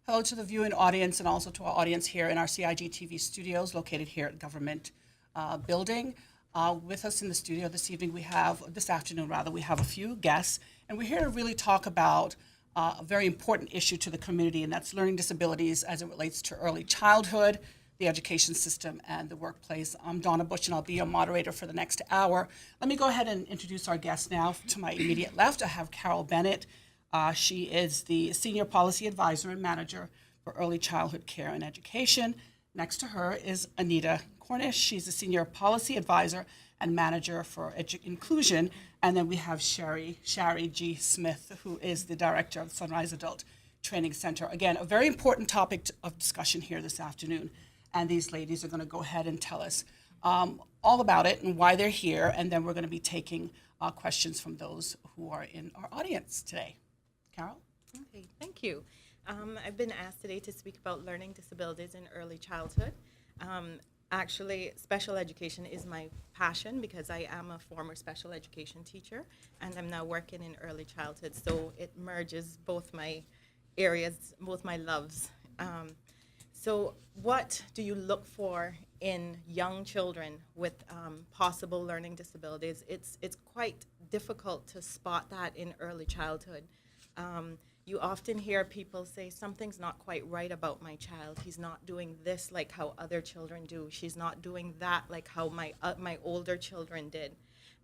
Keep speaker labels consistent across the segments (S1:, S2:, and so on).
S1: Hello to the viewing audience and also to our audience here in our CIG TV studios located here at Government Building. With us in the studio this afternoon, we have a few guests, and we're here to really talk about a very important issue to the community, and that's learning disabilities as it relates to early childhood, the education system, and the workplace. I'm Donna Bush, and I'll be your moderator for the next hour. Let me go ahead and introduce our guests now. To my immediate left, I have Carol Bennett. She is the Senior Policy Advisor and Manager for Early Childhood Care and Education. Next to her is Anita Cornish. She's the Senior Policy Advisor and Manager for Inclusion. And then we have Shari G. Smith, who is the Director of Sunrise Adult Training Center. Again, a very important topic of discussion here this afternoon. And these ladies are going to go ahead and tell us all about it and why they're here. And then we're going to be taking questions from those who are in our audience today. Carol?
S2: Okay, thank you. I've been asked today to speak about learning disabilities in early childhood. Actually, special education is my passion because I am a former special education teacher and I'm now working in early childhood, so it merges both my areas, both my loves. So what do you look for in young children with possible learning disabilities? It's quite difficult to spot that in early childhood. You often hear people say, something's not quite right about my child. He's not doing this like how other children do. She's not doing that like how my older children did.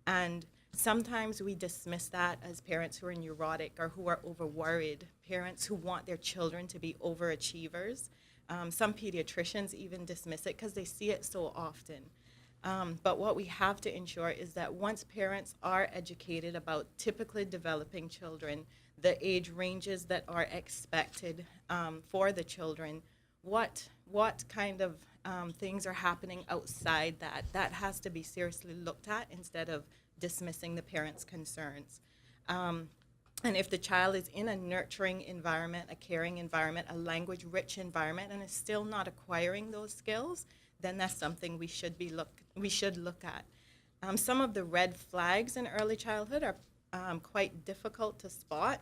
S2: And sometimes we dismiss that as parents who are neurotic or who are over-worried, parents who want their children to be overachievers. Some pediatricians even dismiss it because they see it so often. But what we have to ensure is that once parents are educated about typically developing children, the age ranges that are expected for the children, what kind of things are happening outside that has to be seriously looked at instead of dismissing the parents' concerns. And if the child is in a nurturing environment, a caring environment, a language-rich environment, and is still not acquiring those skills, then that's something we should look at. Some of the red flags in early childhood are quite difficult to spot.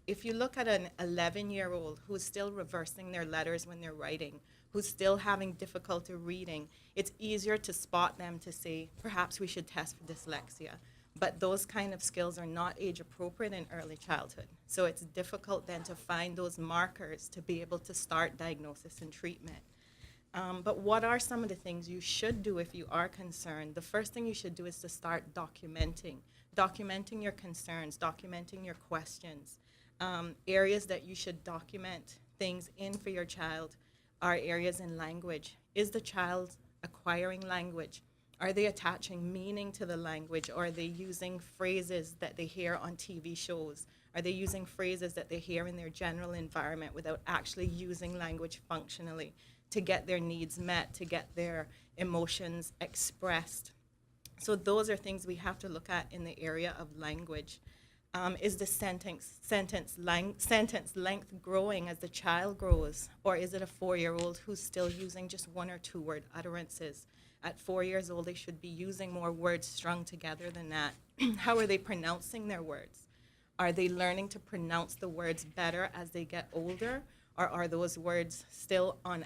S2: If you look at an 11-year-old who's still reversing their letters when they're writing, who's still having difficulty reading, it's easier to spot them to say, perhaps we should test for dyslexia. But those kind of skills are not age appropriate in early childhood. So it's difficult then to find those markers to be able to start diagnosis and treatment. But what are some of the things you should do if you are concerned? The first thing you should do is to start documenting your concerns, documenting your questions. Areas that you should document things in for your child are areas in language. Is the child acquiring language? Are they attaching meaning to the language, or are they using phrases that they hear on TV shows? Are they using phrases that they hear in their general environment without actually using language functionally to get their needs met, to get their emotions expressed? So those are things we have to look at in the area of language. Is the sentence length growing as the child grows, or is it a 4-year-old who's still using just 1 or 2 word utterances? At 4 years old, they should be using more words strung together than that. How are they pronouncing their words? Are they learning to pronounce the words better as they get older, or are those words still on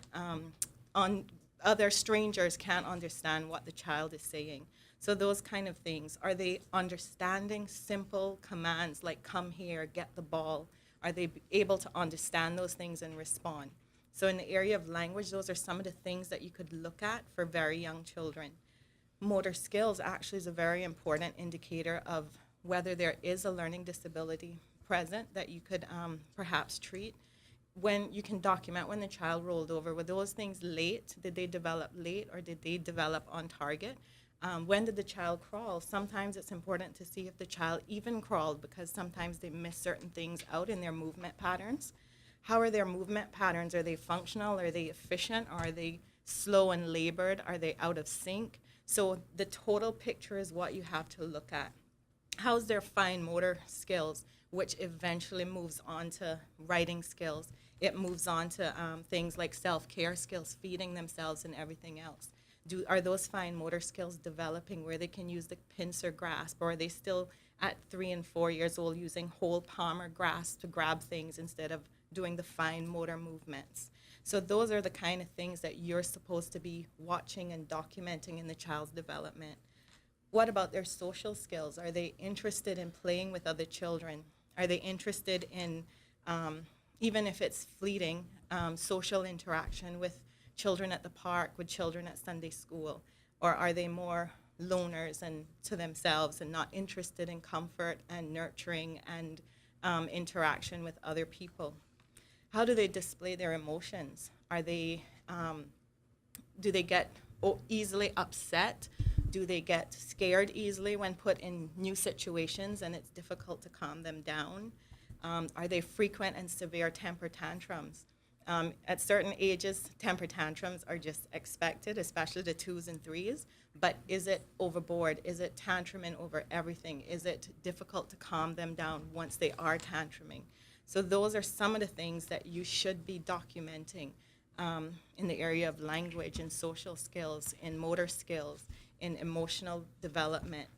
S2: other strangers can't understand what the child is saying? So those kind of things. Are they understanding simple commands like come here, get the ball? Are they able to understand those things and respond? So in the area of language, those are some of the things that you could look at for very young children. Motor skills actually is a very important indicator of whether there is a learning disability present that you could perhaps treat. When you can document when the child rolled over, were those things late? Did they develop late, or did they develop on target? When did the child crawl? Sometimes it's important to see if the child even crawled, because sometimes they miss certain things out in their movement patterns. How are their movement patterns? Are they functional? Are they efficient? Are they slow and labored? Are they out of sync? So the total picture is what you have to look at. How's their fine motor skills, which eventually moves on to writing skills. It moves on to things like self-care skills, feeding themselves and everything else. Are those fine motor skills developing where they can use the pincer grasp, or are they still at 3 and 4 years old using whole palm or grasp to grab things instead of doing the fine motor movements. So those are the kind of things that you're supposed to be watching and documenting in the child's development. What about their social skills? Are they interested in playing with other children? Are they interested in, even if it's fleeting, social interaction with children at the park, with children at Sunday school? Or are they more loners and to themselves and not interested in comfort and nurturing and interaction with other people? How do they display their emotions? Are they, do they get easily upset? Do they get scared easily when put in new situations and it's difficult to calm them down? Are they frequent and severe temper tantrums? At certain ages, temper tantrums are just expected, especially the 2s and 3s. But is it overboard? Is it tantruming over everything? Is it difficult to calm them down once they are tantruming? So those are some of the things that you should be documenting in the area of language and social skills, in motor skills, in emotional development.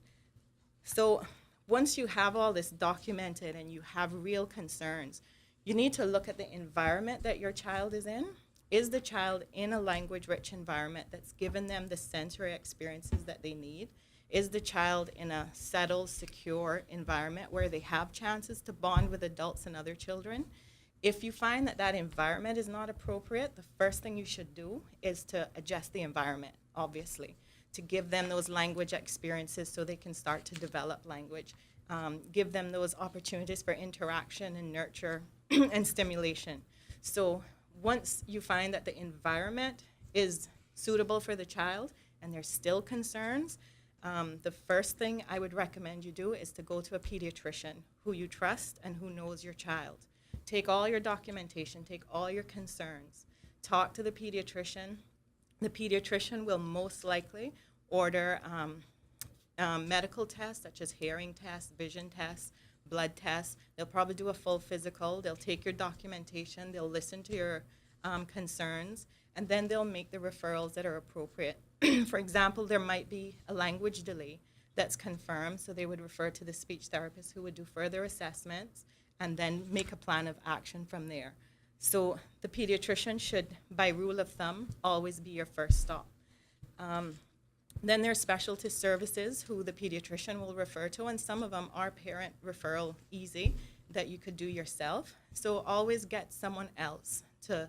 S2: So once you have all this documented and you have real concerns, you need to look at the environment that your child is in. Is the child in a language-rich environment that's given them the sensory experiences that they need? Is the child in a settled, secure environment where they have chances to bond with adults and other children? If you find that that environment is not appropriate, the first thing you should do is to adjust the environment, obviously, to give them those language experiences so they can start to develop language. Give them those opportunities for interaction and nurture and stimulation. So once you find that the environment is suitable for the child and there's still concerns, the first thing I would recommend you do is to go to a pediatrician who you trust and who knows your child. Take all your documentation, take all your concerns, talk to the pediatrician. The pediatrician will most likely order medical tests such as hearing tests, vision tests, blood tests. They'll probably do a full physical. They'll take your documentation. They'll listen to your concerns, and then they'll make the referrals that are appropriate. For example, there might be a language delay that's confirmed, so they would refer to the speech therapist who would do further assessments and then make a plan of action from there. So the pediatrician should, by rule of thumb, always be your first stop. Then there's specialty services who the pediatrician will refer to, and some of them are parent referral easy that you could do yourself. So always get someone else to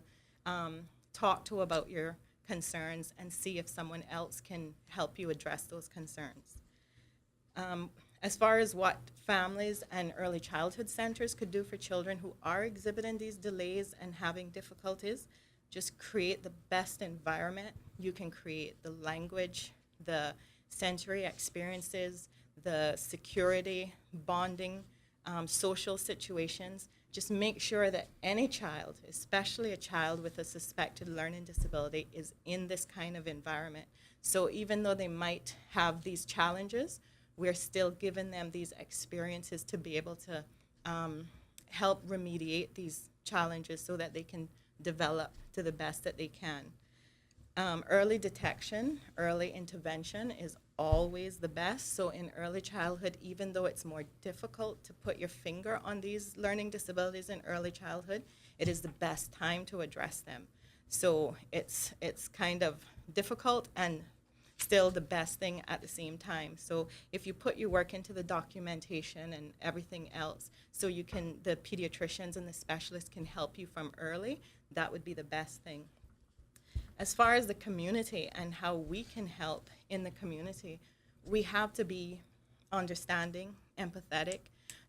S2: talk to about your concerns and see if someone else can help you address those concerns. As far as what families and early childhood centers could do for children who are exhibiting these delays and having difficulties, just create the best environment you can create. The language, the sensory experiences, the security, bonding, social situations. Just make sure that any child, especially a child with a suspected learning disability, is in this kind of environment. So even though they might have these challenges, we're still giving them these experiences to be able to help remediate these challenges so that they can develop to the best that they can. Early detection, early intervention is always the best. So in early childhood, even though it's more difficult to put your finger on these learning disabilities in early childhood, it is the best time to address them. So it's kind of difficult and still the best thing at the same time. So if you put your work into the documentation and everything else, so you can, the pediatricians and the specialists can help you from early, that would be the best thing. As far as the community and how we can help in the community, we have to be understanding, empathetic.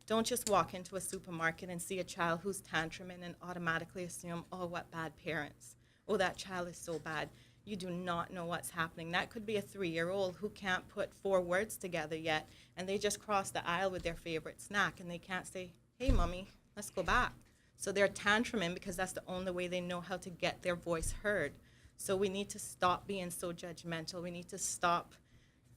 S2: Don't just walk into a supermarket and see a child who's tantruming and automatically assume, oh, what bad parents. Oh, that child is so bad. You do not know what's happening. That could be a 3-year-old who can't put 4 words together yet, and they just cross the aisle with their favorite snack, and they can't say, hey, mommy, let's go back. So they're tantruming because that's the only way they know how to get their voice heard. So we need to stop being so judgmental. We need to stop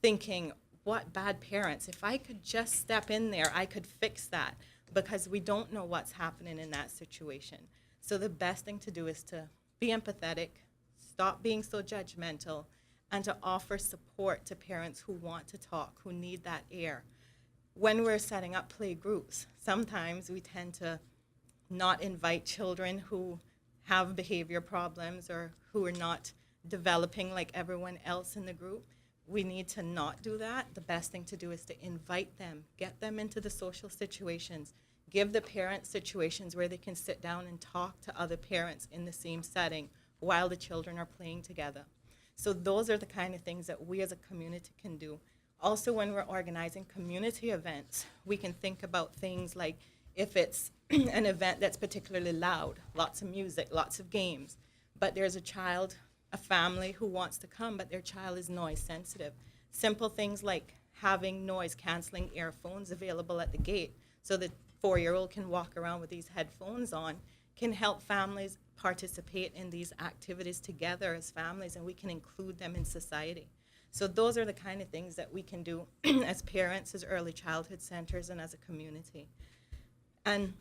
S2: thinking, what bad parents? If I could just step in there, I could fix that, because we don't know what's happening in that situation. So the best thing to do is to be empathetic, stop being so judgmental, and to offer support to parents who want to talk, who need that air. when we're setting up play groups, sometimes we tend to not invite children who have behavior problems or who are not developing like everyone else in the group. We need to not do that. The best thing to do is to invite them, get them into the social situations, give the parents situations where they can sit down and talk to other parents in the same setting while the children are playing together. So those are the kind of things that we as a community can do. Also, when we're organizing community events, we can think about things like if it's an event that's particularly loud, lots of music, lots of games, but there's a child, a family who wants to come, but their child is noise sensitive. Simple things like having noise canceling earphones available at the gate so the 4-year-old can walk around with these headphones on can help families participate in these activities together as families, and we can include them in society. So those are the kind of things that we can do as parents, as early childhood centers, and as a community. And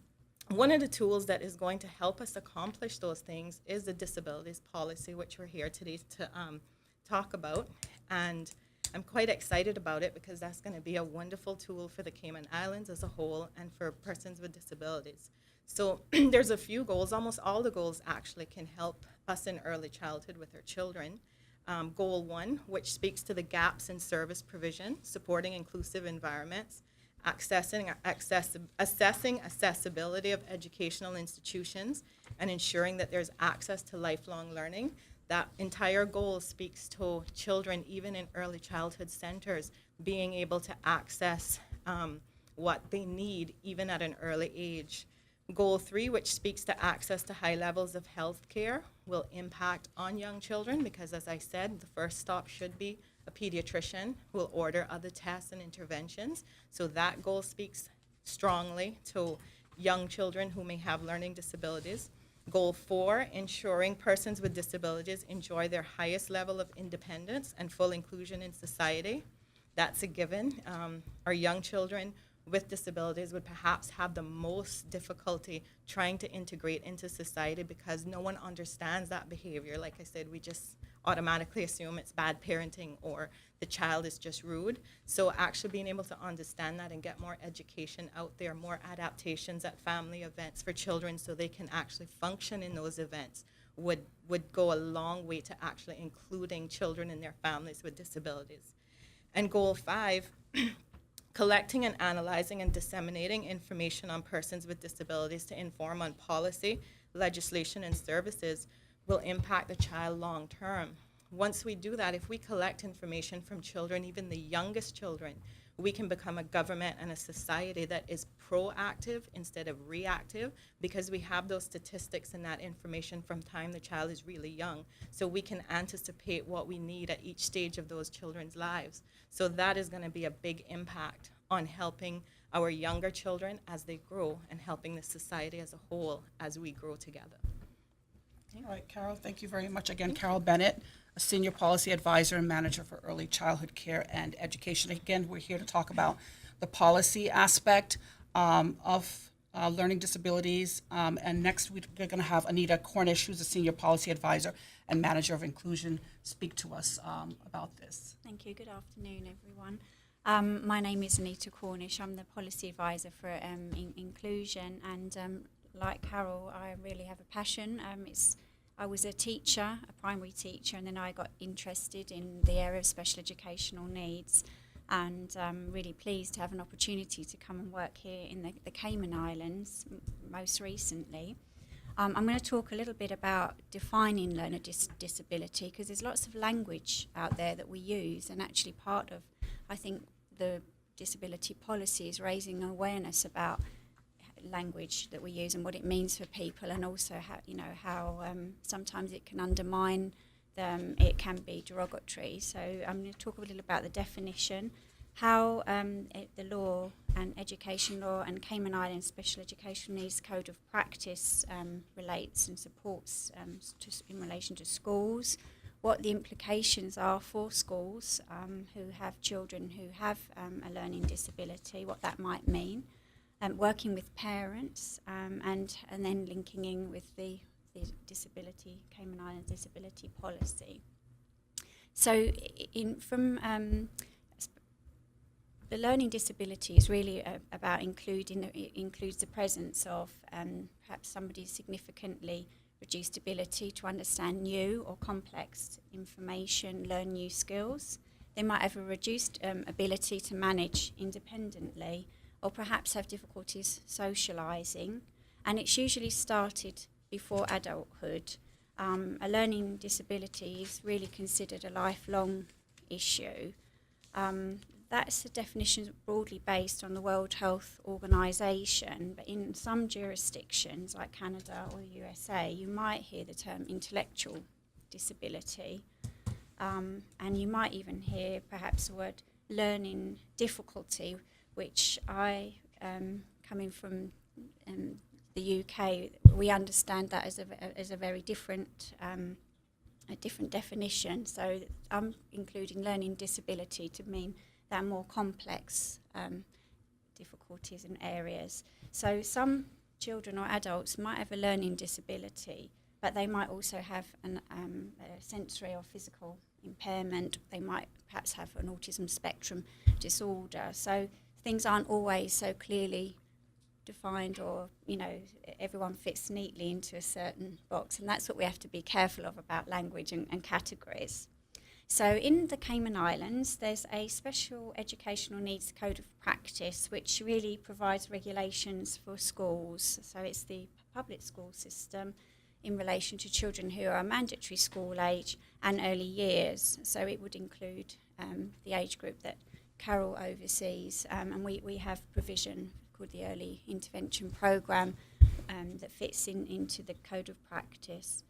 S2: one of the tools that is going to help us accomplish those things is the disabilities policy, which we're here today to talk about. And I'm quite excited about it because that's going to be a wonderful tool for the Cayman Islands as a whole and for persons with disabilities. So there's a few goals. Almost all the goals actually can help us in early childhood with our children. Goal 1, which speaks to the gaps in service provision, supporting inclusive environments, assessing accessibility of educational institutions, and ensuring that there's access to lifelong learning. That entire goal speaks to children, even in early childhood centers, being able to access what they need, even at an early age. Goal 3, which speaks to access to high levels of health care, will impact on young children because, as I said, the first stop should be a pediatrician who will order other tests and interventions. So that goal speaks strongly to young children who may have learning disabilities. Goal 4, ensuring persons with disabilities enjoy their highest level of independence and full inclusion in society. That's a given. Our young children with disabilities would perhaps have the most difficulty trying to integrate into society because no one understands that behavior. Like I said, we just automatically assume it's bad parenting or the child is just rude. So actually being able to understand that and get more education out there, more adaptations at family events for children so they can actually function in those events would go a long way to actually including children and their families with disabilities. And goal 5, collecting and analyzing and disseminating information on persons with disabilities to inform on policy, legislation, and services will impact the child long term. Once we do that, if we collect information from children, even the youngest children, we can become a government and a society that is proactive instead of reactive because we have those statistics and that information from time the child is really young. So we can anticipate what we need at each stage of those children's lives. So that is going to be a big impact on helping our younger children as they grow and helping the society as a whole as we grow together.
S1: All right, Carol, thank you very much. Again, Carol Bennett, a Senior Policy Advisor and Manager for Early Childhood Care and Education. Again, we're here to talk about the policy aspect of learning disabilities. And next, we're going to have Anita Cornish, who's a Senior Policy Advisor and Manager of Inclusion, speak to us about this.
S3: Thank you. Good afternoon, everyone. My name is Anita Cornish. I'm the Policy Advisor for Inclusion, and like Carol, I really have a passion. I was a teacher, a primary teacher, and then I got interested in the area of special educational needs, and I'm really pleased to have an opportunity to come and work here in the Cayman Islands most recently. I'm going to talk a little bit about defining learner disability because there's lots of language out there that we use, and actually part of, I think, the disability policy is raising awareness about language that we use and what it means for people, and also how sometimes it can undermine them, it can be derogatory. So I'm going to talk a little about the definition, how the law and education law and Cayman Islands Special Education Needs Code of Practice relates and supports in relation to schools, what the implications are for schools who have children who have a learning disability, what that might mean. Working with parents and then linking in with the Cayman Islands disability policy. So the learning disability is really about it includes the presence of perhaps somebody significantly reduced ability to understand new or complex information, learn new skills. They might have a reduced ability to manage independently, or perhaps have difficulties socialising, and it's usually started before adulthood. A learning disability is really considered a lifelong issue. That's a definition broadly based on the World Health Organization, but in some jurisdictions like Canada or the USA, you might hear the term intellectual disability, and you might even hear perhaps the word learning difficulty, which I, coming from the UK, we understand that as a very different a different definition. So I'm including learning disability to mean they're more complex difficulties and areas. So some children or adults might have a learning disability, but they might also have a sensory or physical impairment. They might perhaps have an autism spectrum disorder. So things aren't always so clearly defined, or everyone fits neatly into a certain box, and that's what we have to be careful of about language and categories. So in the Cayman Islands, there's a special educational needs code of practice which really provides regulations for schools. So it's the public school system in relation to children who are mandatory school age and early years. So it would include the age group that Carol oversees, and we have provision called the Early Intervention Programme that fits into the code of practice.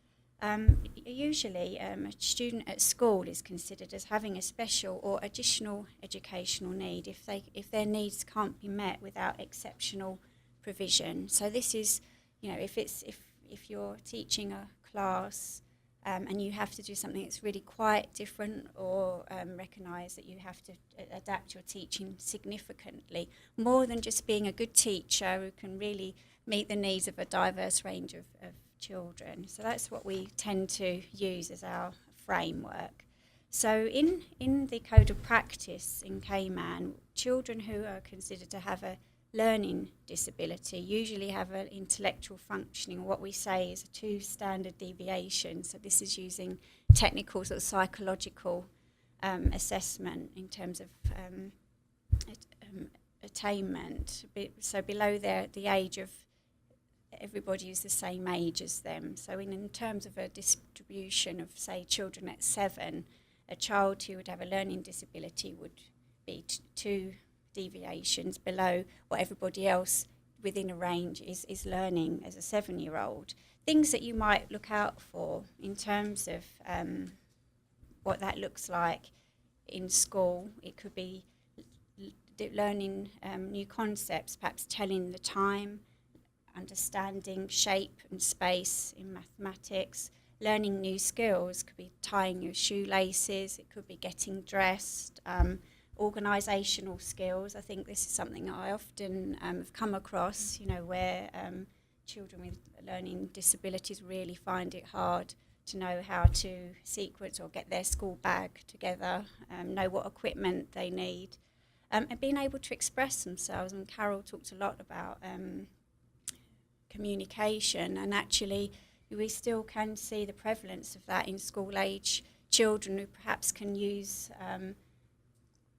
S3: Usually a student at school is considered as having a special or additional educational need if their needs can't be met without exceptional provision. So this is, if you're teaching a class and you have to do something that's really quite different, or recognise that you have to adapt your teaching significantly, more than just being a good teacher who can really meet the needs of a diverse range of children. So that's what we tend to use as our framework. So in the code of practice in Cayman, children who are considered to have a learning disability usually have an intellectual functioning, or what we say is a 2 standard deviation. So this is using technical sort of psychological assessment in terms of attainment. So below the age of everybody is the same age as them. So in terms of a distribution of, say, children at 7, a child who would have a learning disability would be 2 deviations below what everybody else within a range is learning as a 7-year-old. Things that you might look out for in terms of what that looks like in school. It could be learning new concepts, perhaps telling the time, understanding shape and space in mathematics. Learning new skills could be tying your shoelaces, it could be getting dressed, organisational skills. I think this is something I often have come across, where children with learning disabilities really find it hard to know how to sequence or get their school bag together, know what equipment they need, and being able to express themselves. And Carol talked a lot about communication, and actually we still can see the prevalence of that in school age children who perhaps can use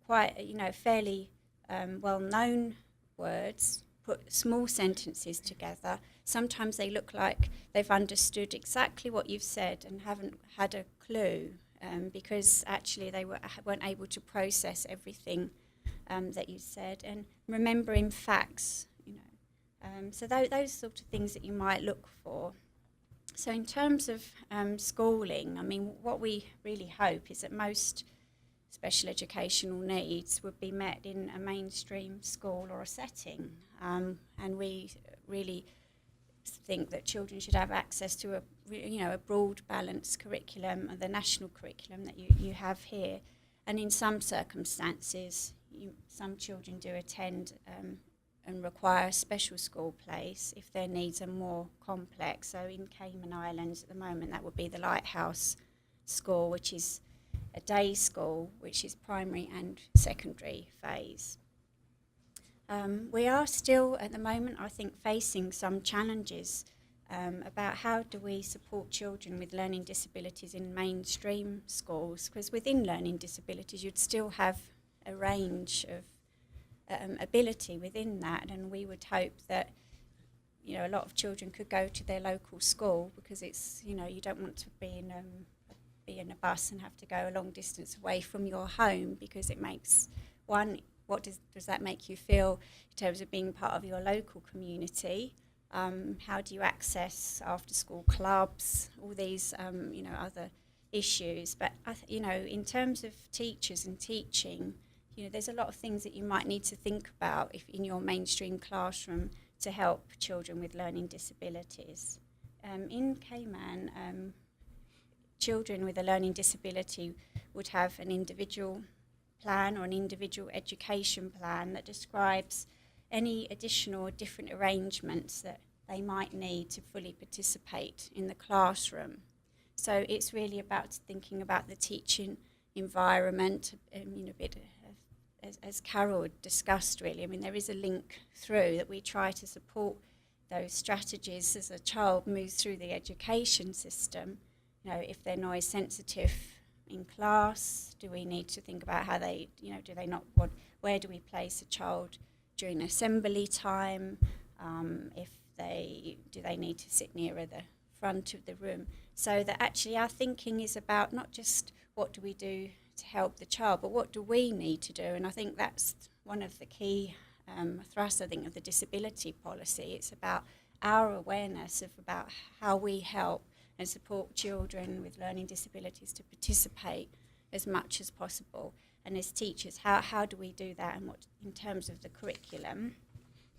S3: quite fairly well-known words, put small sentences together. Sometimes they look like they've understood exactly what you've said and haven't had a clue, because actually they weren't able to process everything that you said, and remembering facts. So those sort of things that you might look for. So in terms of schooling, I mean, what we really hope is that most special educational needs would be met in a mainstream school or a setting, and we really think that children should have access to a broad, balanced curriculum, the national curriculum that you have here. And in some circumstances, some children do attend and require a special school place if their needs are more complex. So in Cayman Islands at the moment, that would be the Lighthouse School, which is a day school, which is primary and secondary phase. We are still, at the moment, I think, facing some challenges about how do we support children with learning disabilities in mainstream schools, because within learning disabilities you'd still have a range of ability within that, and we would hope that a lot of children could go to their local school, because it's you don't want to be in a bus and have to go a long distance away from your home, because it makes what does that make you feel in terms of being part of your local community? How do you access after school clubs, all these other issues? But in terms of teachers and teaching, there's a lot of things that you might need to think about if in your mainstream classroom to help children with learning disabilities. In Cayman, children with a learning disability would have an individual plan or an individual education plan that describes any additional or different arrangements that they might need to fully participate in the classroom. So it's really about thinking about the teaching environment, a bit as Carol discussed, really. I mean, there is a link through that we try to support those strategies as a child moves through the education system. If they're noise sensitive in class, do we need to think about how they, do they not want, where do we place a child during assembly time? Do they need to sit nearer the front of the room? So that actually our thinking is about not just what do we do to help the child, but what do we need to do? And I think that's one of the key thrusts, I think, of the disability policy. It's about our awareness of about how we help and support children with learning disabilities to participate as much as possible. And as teachers, how do we do that, and what in terms of the curriculum?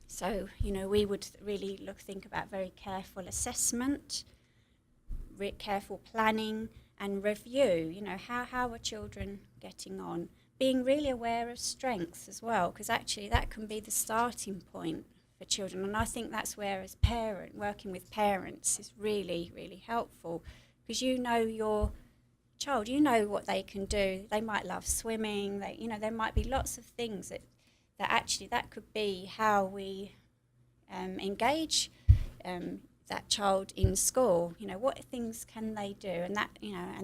S3: So, we would really think about very careful assessment, careful planning and review. How are children getting on? Being really aware of strengths as well, because actually that can be the starting point for children. And I think that's where, as working with parents is really, really helpful, because your child, what they can do. They might love swimming. There might be lots of things that actually that could be how we engage that child in school. What things can they do, and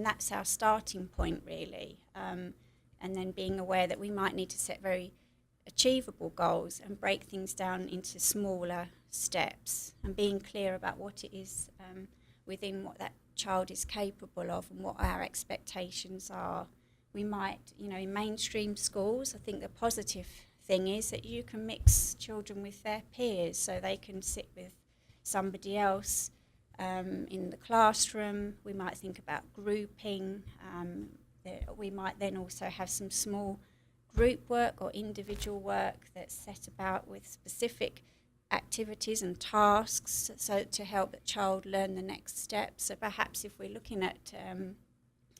S3: that's our starting point, really. And then being aware that we might need to set very achievable goals and break things down into smaller steps, and being clear about what it is within what that child is capable of and what our expectations are. We might, in mainstream schools, I think the positive thing is that you can mix children with their peers, so they can sit with somebody else in the classroom. We might think about grouping. We might then also have some small group work or individual work that's set about with specific activities and tasks, so to help the child learn the next step. So perhaps if we're looking at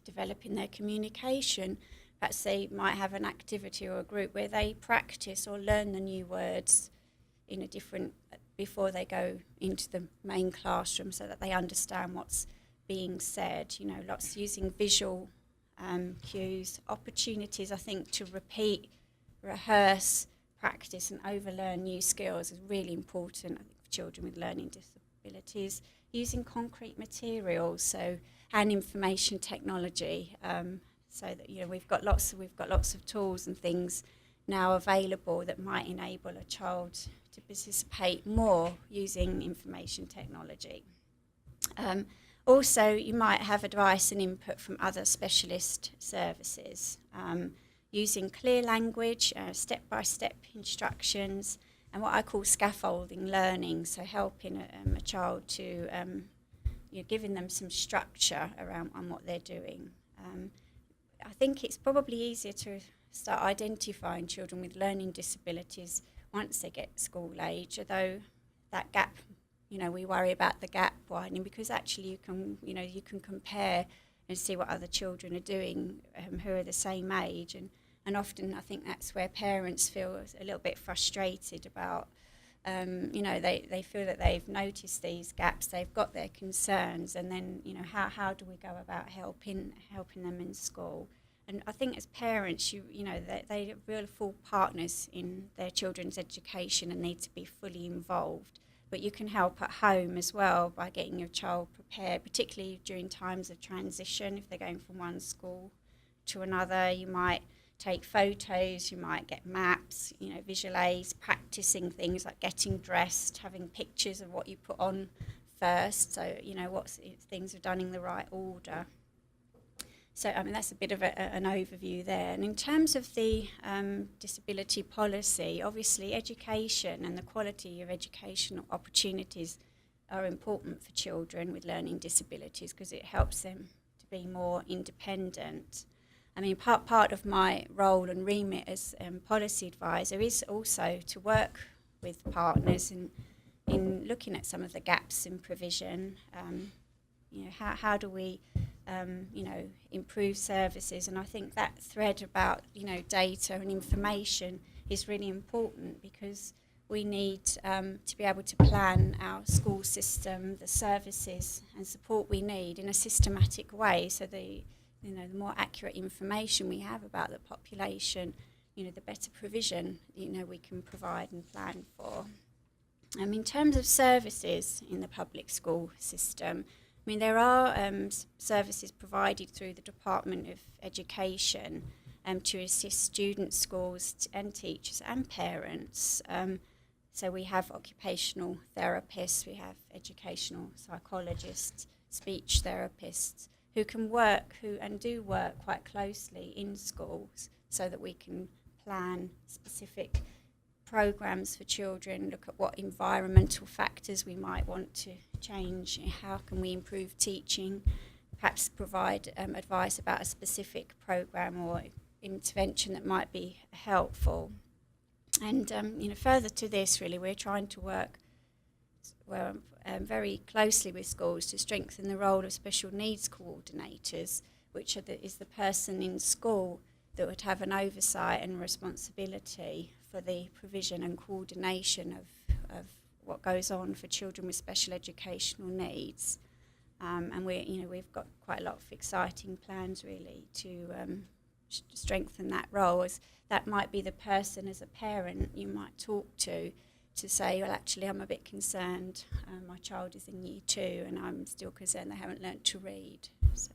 S3: developing their communication, perhaps they might have an activity or a group where they practice or learn the new words in a different before they go into the main classroom, so that they understand what's being said. Lots using visual cues, opportunities, I think, to repeat, rehearse, practice and overlearn new skills is really important, I think, for children with learning disabilities. Using concrete materials, and information technology, so that we've got lots of tools and things now available that might enable a child to participate more using information technology. Also, you might have advice and input from other specialist services, using clear language, step-by-step instructions, and what I call scaffolding learning, so helping a child to, giving them some structure around on what they're doing. I think it's probably easier to start identifying children with learning disabilities once they get school age, although that gap, we worry about the gap widening, because actually you can compare and see what other children are doing who are the same age, and often I think that's where parents feel a little bit frustrated about, they feel that they've noticed these gaps, they've got their concerns, and then how do we go about helping them in school? And I think as parents, they are real full partners in their children's education and need to be fully involved. But you can help at home as well by getting your child prepared, particularly during times of transition. If they're going from one school to another, you might take photos, you might get maps, visual aids, practicing things like getting dressed, having pictures of what you put on first, so things are done in the right order. So, that's a bit of an overview there. And in terms of the disability policy, obviously education and the quality of educational opportunities are important for children with learning disabilities because it helps them to be more independent. Part of my role and remit as policy advisor is also to work with partners in looking at some of the gaps in provision. How do we improve services? And I think that thread about data and information is really important because we need to be able to plan our school system, the services and support we need in a systematic way, so the more accurate information we have about the population, the better provision we can provide and plan for. In terms of services in the public school system, there are services provided through the Department of Education to assist students, schools and teachers and parents. So we have occupational therapists, we have educational psychologists, speech therapists who can work and do work quite closely in schools so that we can plan specific programs for children, look at what environmental factors we might want to change, how can we improve teaching, perhaps provide advice about a specific program or intervention that might be helpful. And further to this, really, we're trying to work very closely with schools to strengthen the role of special needs coordinators, which is the person in school that would have an oversight and responsibility for the provision and coordination of what goes on for children with special educational needs. And we've got quite a lot of exciting plans really to strengthen that role. As that might be the person as a parent you might talk to say, well, actually, I'm a bit concerned. My child is in year 2 and I'm still concerned they haven't learnt to read. So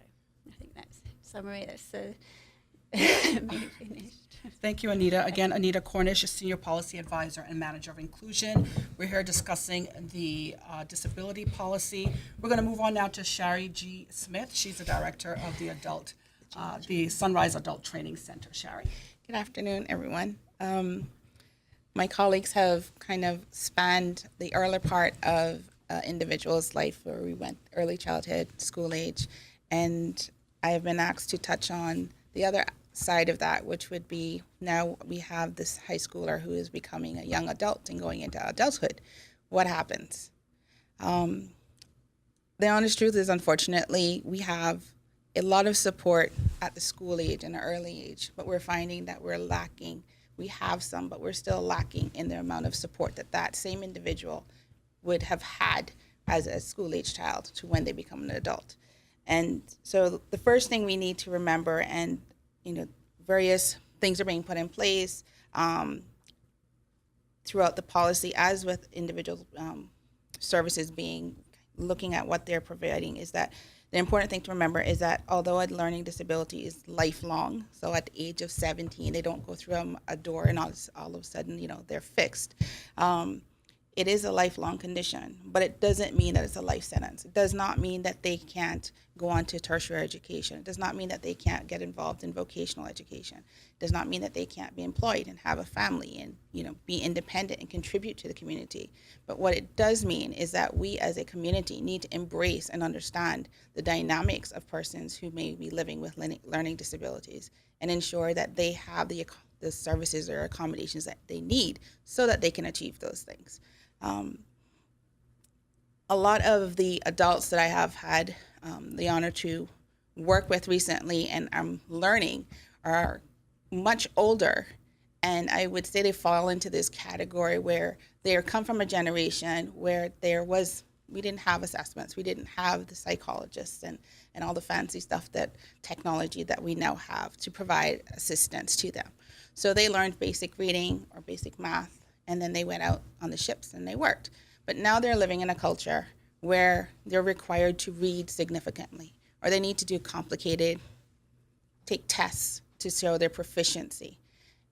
S3: I think that's summary. That's me finished.
S1: Thank you, Anita. Again, Anita Cornish, a Senior Policy Advisor and Manager of Inclusion. We're here discussing the disability policy. We're going to move on now to Shari G. Smith. She's the Director of the Sunrise Adult Training Center. Shari.
S4: Good afternoon, everyone. My colleagues have kind of spanned the earlier part of individuals' life where we went early childhood, school age, and I have been asked to touch on the other side of that, which would be now we have this high schooler who is becoming a young adult and going into adulthood. What happens? The honest truth is, unfortunately, we have a lot of support at the school age and the early age, but we're finding that we're lacking. We have some, but we're still lacking in the amount of support that same individual would have had as a school-age child to when they become an adult. And so the first thing we need to remember, and various things are being put in place throughout the policy, as with individual services looking at what they're providing, is that the important thing to remember is that although a learning disability is lifelong, so at the age of 17, they don't go through a door and all of a sudden, they're fixed. It is a lifelong condition, but it doesn't mean that it's a life sentence. It does not mean that they can't go on to tertiary education. It does not mean that they can't get involved in vocational education. It does not mean that they can't be employed and have a family and, be independent and contribute to the community. But what it does mean is that we as a community need to embrace and understand the dynamics of persons who may be living with learning disabilities and ensure that they have the services or accommodations that they need so that they can achieve those things. A lot of the adults that I have had the honor to work with recently and I'm learning are much older, and I would say they fall into this category where they come from a generation where there was We didn't have assessments. We didn't have the psychologists and all the fancy stuff, that technology that we now have to provide assistance to them. So they learned basic reading or basic math, and then they went out on the ships and they worked. But now they're living in a culture where they're required to read significantly, or they need to do take tests to show their proficiency.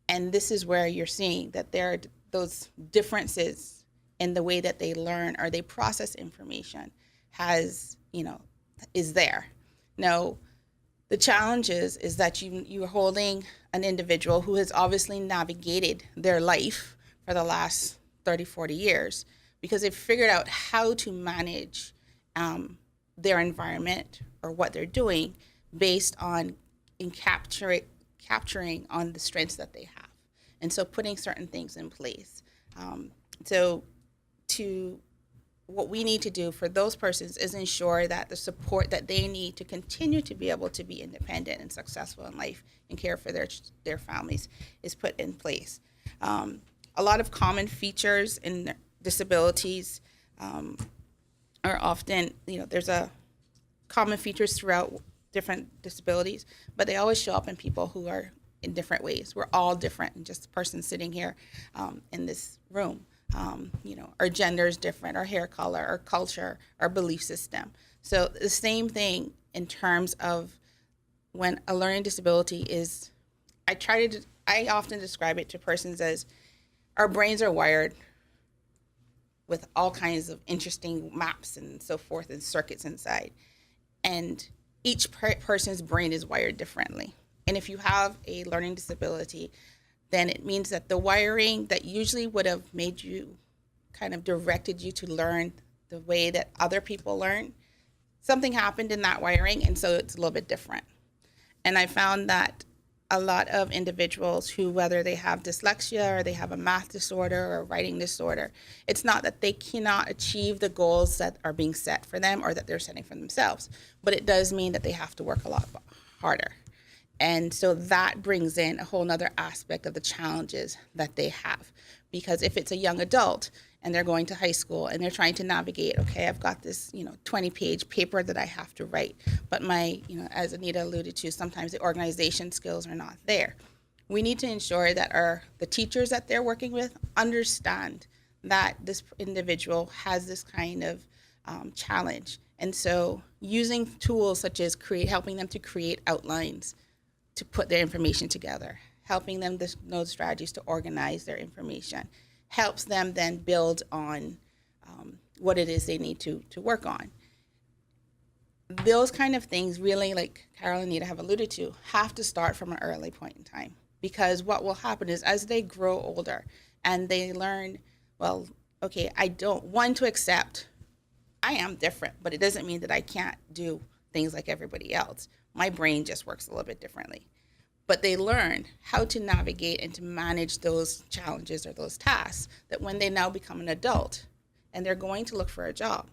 S4: And this is where you're seeing that there are those differences in the way that they learn or they process information is there. Now, the challenge is that you're holding an individual who has obviously navigated their life for the last 30, 40 years, because they've figured out how to manage their environment or what they're doing based on capturing on the strengths that they have. And so putting certain things in place. What we need to do for those persons is ensure that the support that they need to continue to be able to be independent and successful in life and care for their families is put in place. A lot of common features in disabilities are often, there's a common features throughout different disabilities, but they always show up in people who are in different ways. We're all different, and just the person sitting here in this room. Our gender is different, our hair color, our culture, our belief system. So the same thing in terms of when a learning disability is, I often describe it to persons as our brains are wired with all kinds of interesting maps and so forth and circuits inside. And each person's brain is wired differently. And if you have a learning disability, then it means that the wiring that usually would have made you, kind of directed you to learn the way that other people learn, something happened in that wiring, and so it's a little bit different. And I found that a lot of individuals who, whether they have dyslexia or they have a math disorder or a writing disorder, it's not that they cannot achieve the goals that are being set for them or that they're setting for themselves, but it does mean that they have to work a lot harder. And so that brings in a whole nother aspect of the challenges that they have. Because if it's a young adult and they're going to high school and they're trying to navigate, okay, I've got this, 20-page paper that I have to write, but as Anita alluded to, sometimes the organization skills are not there. We need to ensure that the teachers that they're working with understand that this individual has this kind of challenge. And so using tools such as helping them to create outlines, to put their information together, helping them to know strategies to organize their information, helps them then build on what it is they need to work on. Those kind of things really, like Carol and Anita have alluded to, have to start from an early point in time. Because what will happen is as they grow older and they learn, well, okay, I don't want to accept I am different, but it doesn't mean that I can't do things like everybody else. My brain just works a little bit differently. But they learn how to navigate and to manage those challenges or those tasks, that when they now become an adult and they're going to look for a job,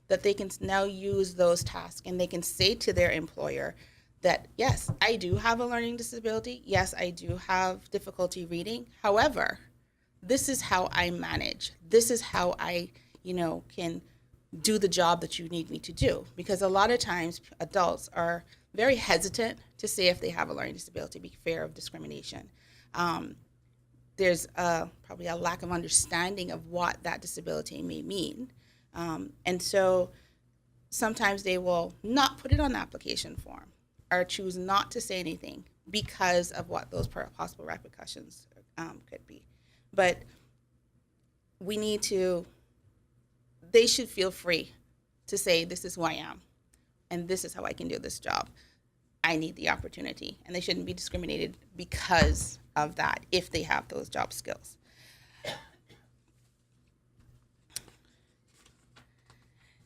S4: that they can now use those tasks and they can say to their employer that, yes, I do have a learning disability. Yes, I do have difficulty reading. However, this is how I manage. This is how I, can do the job that you need me to do. Because a lot of times adults are very hesitant to say if they have a learning disability, be fear of discrimination. There's probably a lack of understanding of what that disability may mean. And so sometimes they will not put it on the application form or choose not to say anything because of what those possible repercussions could be. But they should feel free to say, this is who I am, and this is how I can do this job. I need the opportunity, and they shouldn't be discriminated because of that if they have those job skills.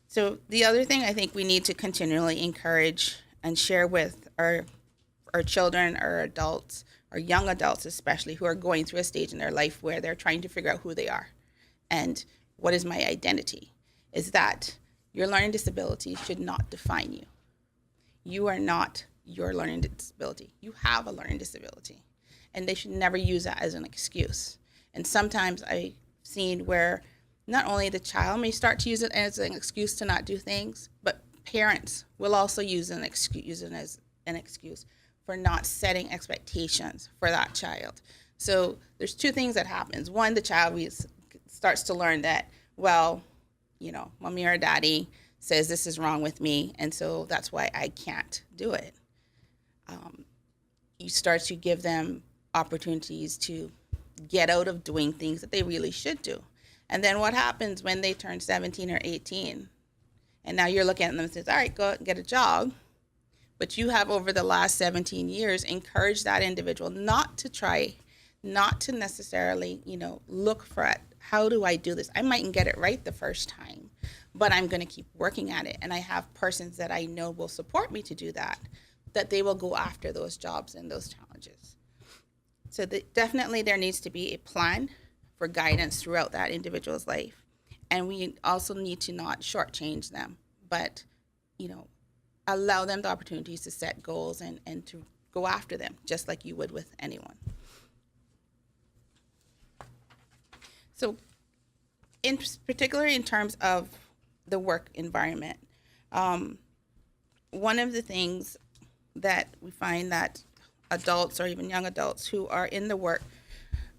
S4: So the other thing I think we need to continually encourage and share with our children, our adults, our young adults especially, who are going through a stage in their life where they're trying to figure out who they are and what is my identity, is that your learning disability should not define you. You are not your learning disability. You have a learning disability, and they should never use that as an excuse. And sometimes I've seen where not only the child may start to use it as an excuse to not do things, but parents will also use it as an excuse for not setting expectations for that child. So there's two things that happens. One, the child starts to learn that, well, mommy or daddy says this is wrong with me, and so that's why I can't do it. You start to give them opportunities to get out of doing things that they really should do. And then what happens when they turn 17 or 18? And now you're looking at them and says, all right, go out and get a job. But you have, over the last 17 years, encouraged that individual not to necessarily, look for it. How do I do this? I mightn't get it right the first time, but I'm going to keep working at it. And I have persons that I know will support me to do that they will go after those jobs and those challenges. So definitely there needs to be a plan for guidance throughout that individual's life. And we also need to not shortchange them, but, allow them the opportunities to set goals and to go after them, just like you would with anyone. So particularly in terms of the work environment, one of the things that we find that adults or even young adults who are in the work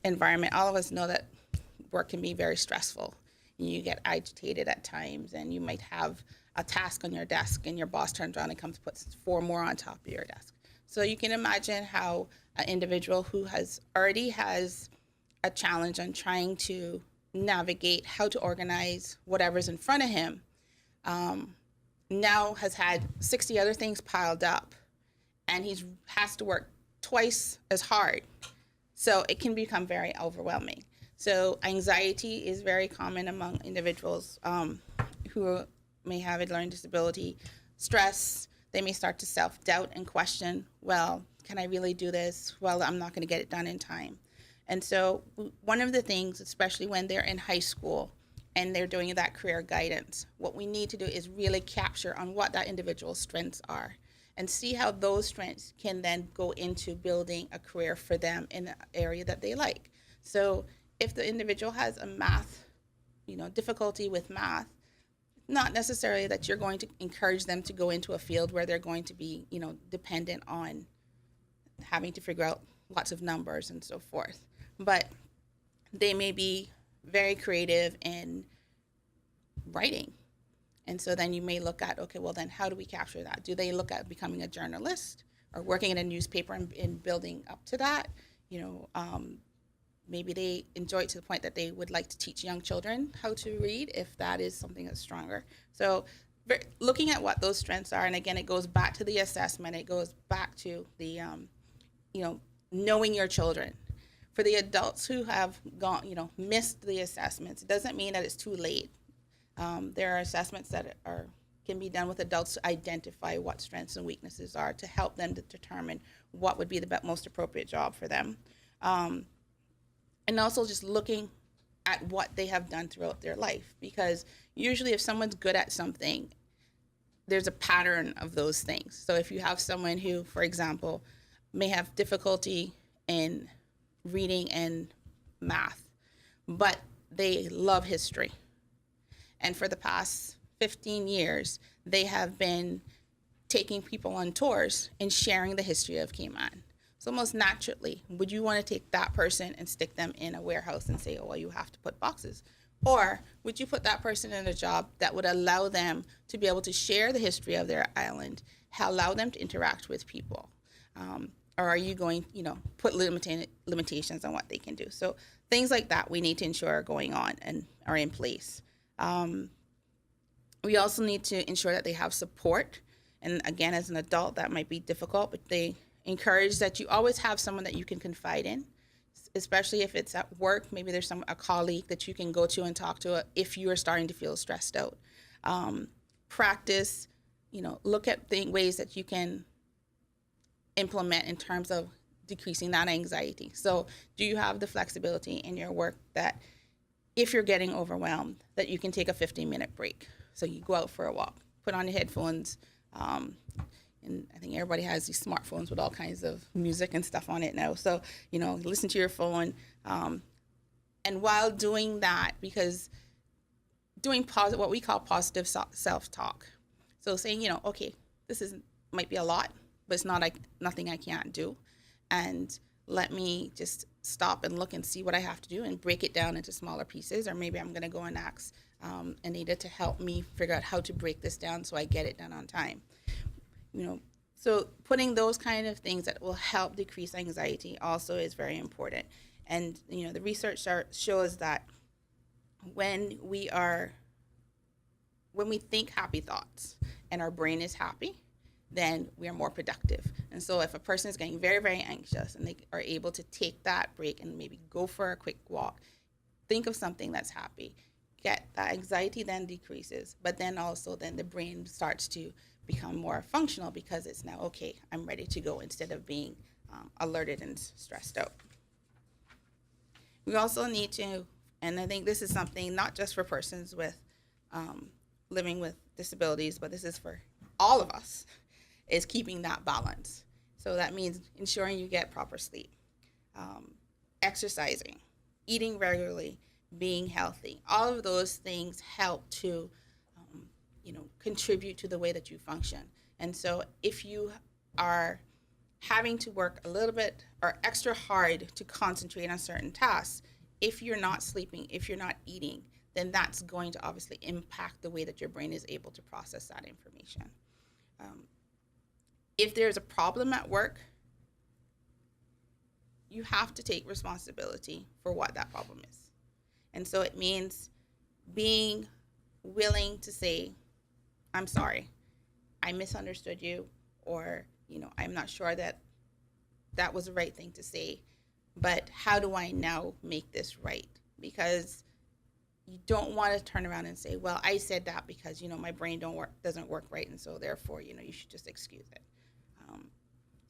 S4: environment, all of us know that work can be very stressful. You get agitated at times, and you might have a task on your desk and your boss turns around and comes and puts 4 more on top of your desk. So you can imagine how an individual who already has a challenge on trying to navigate how to organize whatever's in front of him now has had 60 other things piled up, and he has to work twice as hard. So it can become very overwhelming. So anxiety is very common among individuals who may have a learning disability. Stress, they may start to self-doubt and question, well, can I really do this? Well, I'm not going to get it done in time. And so one of the things, especially when they're in high school and they're doing that career guidance, what we need to do is really capture on what that individual's strengths are and see how those strengths can then go into building a career for them in an area that they like. So if the individual has a math, difficulty with math, not necessarily that you're going to encourage them to go into a field where they're going to be, dependent on having to figure out lots of numbers and so forth. But they may be very creative in writing. And so then you may look at, okay, well then how do we capture that? Do they look at becoming a journalist or working in a newspaper and building up to that? Maybe they enjoy it to the point that they would like to teach young children how to read, if that is something that's stronger. So looking at what those strengths are, and again, it goes back to the assessment. It goes back to the, knowing your children. For the adults who have missed the assessments, it doesn't mean that it's too late. There are assessments that can be done with adults to identify what strengths and weaknesses are to help them to determine what would be the most appropriate job for them. And also just looking at what they have done throughout their life, because usually if someone's good at something, there's a pattern of those things. So if you have someone who, for example, may have difficulty in reading and math, but they love history, and for the past 15 years, they have been taking people on tours and sharing the history of Cayman. So most naturally, would you want to take that person and stick them in a warehouse and say, oh, well, you have to put boxes? Or would you put that person in a job that would allow them to be able to share the history of their island, allow them to interact with people? Or are you going, put limitations on what they can do? So things like that we need to ensure are going on and are in place. We also need to ensure that they have support. And again, as an adult, that might be difficult, but they encourage that you always have someone that you can confide in, especially if it's at work. Maybe there's a colleague that you can go to and talk to if you are starting to feel stressed out. Practice, look at ways that you can implement in terms of decreasing that anxiety. So do you have the flexibility in your work that if you're getting overwhelmed, that you can take a 15-minute break? So you go out for a walk, put on your headphones, and I think everybody has these smartphones with all kinds of music and stuff on it now. So, listen to your phone. And while doing that, because doing what we call positive self-talk. So saying, okay, this is might be a lot, but it's not like nothing I can't do, and let me just stop and look and see what I have to do and break it down into smaller pieces. Or maybe I'm going to go and ask Anita to help me figure out how to break this down so I get it done on time. So putting those kind of things that will help decrease anxiety also is very important. And the research shows that when we think happy thoughts and our brain is happy, then we are more productive. And so if a person is getting very, very anxious and they are able to take that break and maybe go for a quick walk, think of something that's happy, get that anxiety then decreases, but then also then the brain starts to become more functional because it's now, okay, I'm ready to go, instead of being alerted and stressed out. We also need to, and I think this is something not just for persons with living with disabilities, but this is for all of us, is keeping that balance. So that means ensuring you get proper sleep, exercising, eating regularly, being healthy. All of those things help to contribute to the way that you function. And so if you are having to work a little bit or extra hard to concentrate on certain tasks, if you're not sleeping, if you're not eating, then that's going to obviously impact the way that your brain is able to process that information. If there's a problem at work, you have to take responsibility for what that problem is. And so it means being willing to say, I'm sorry, I misunderstood you, or, I'm not sure that was the right thing to say, but how do I now make this right? Because you don't want to turn around and say, well, I said that because, my brain doesn't work right, and so therefore, you should just excuse it.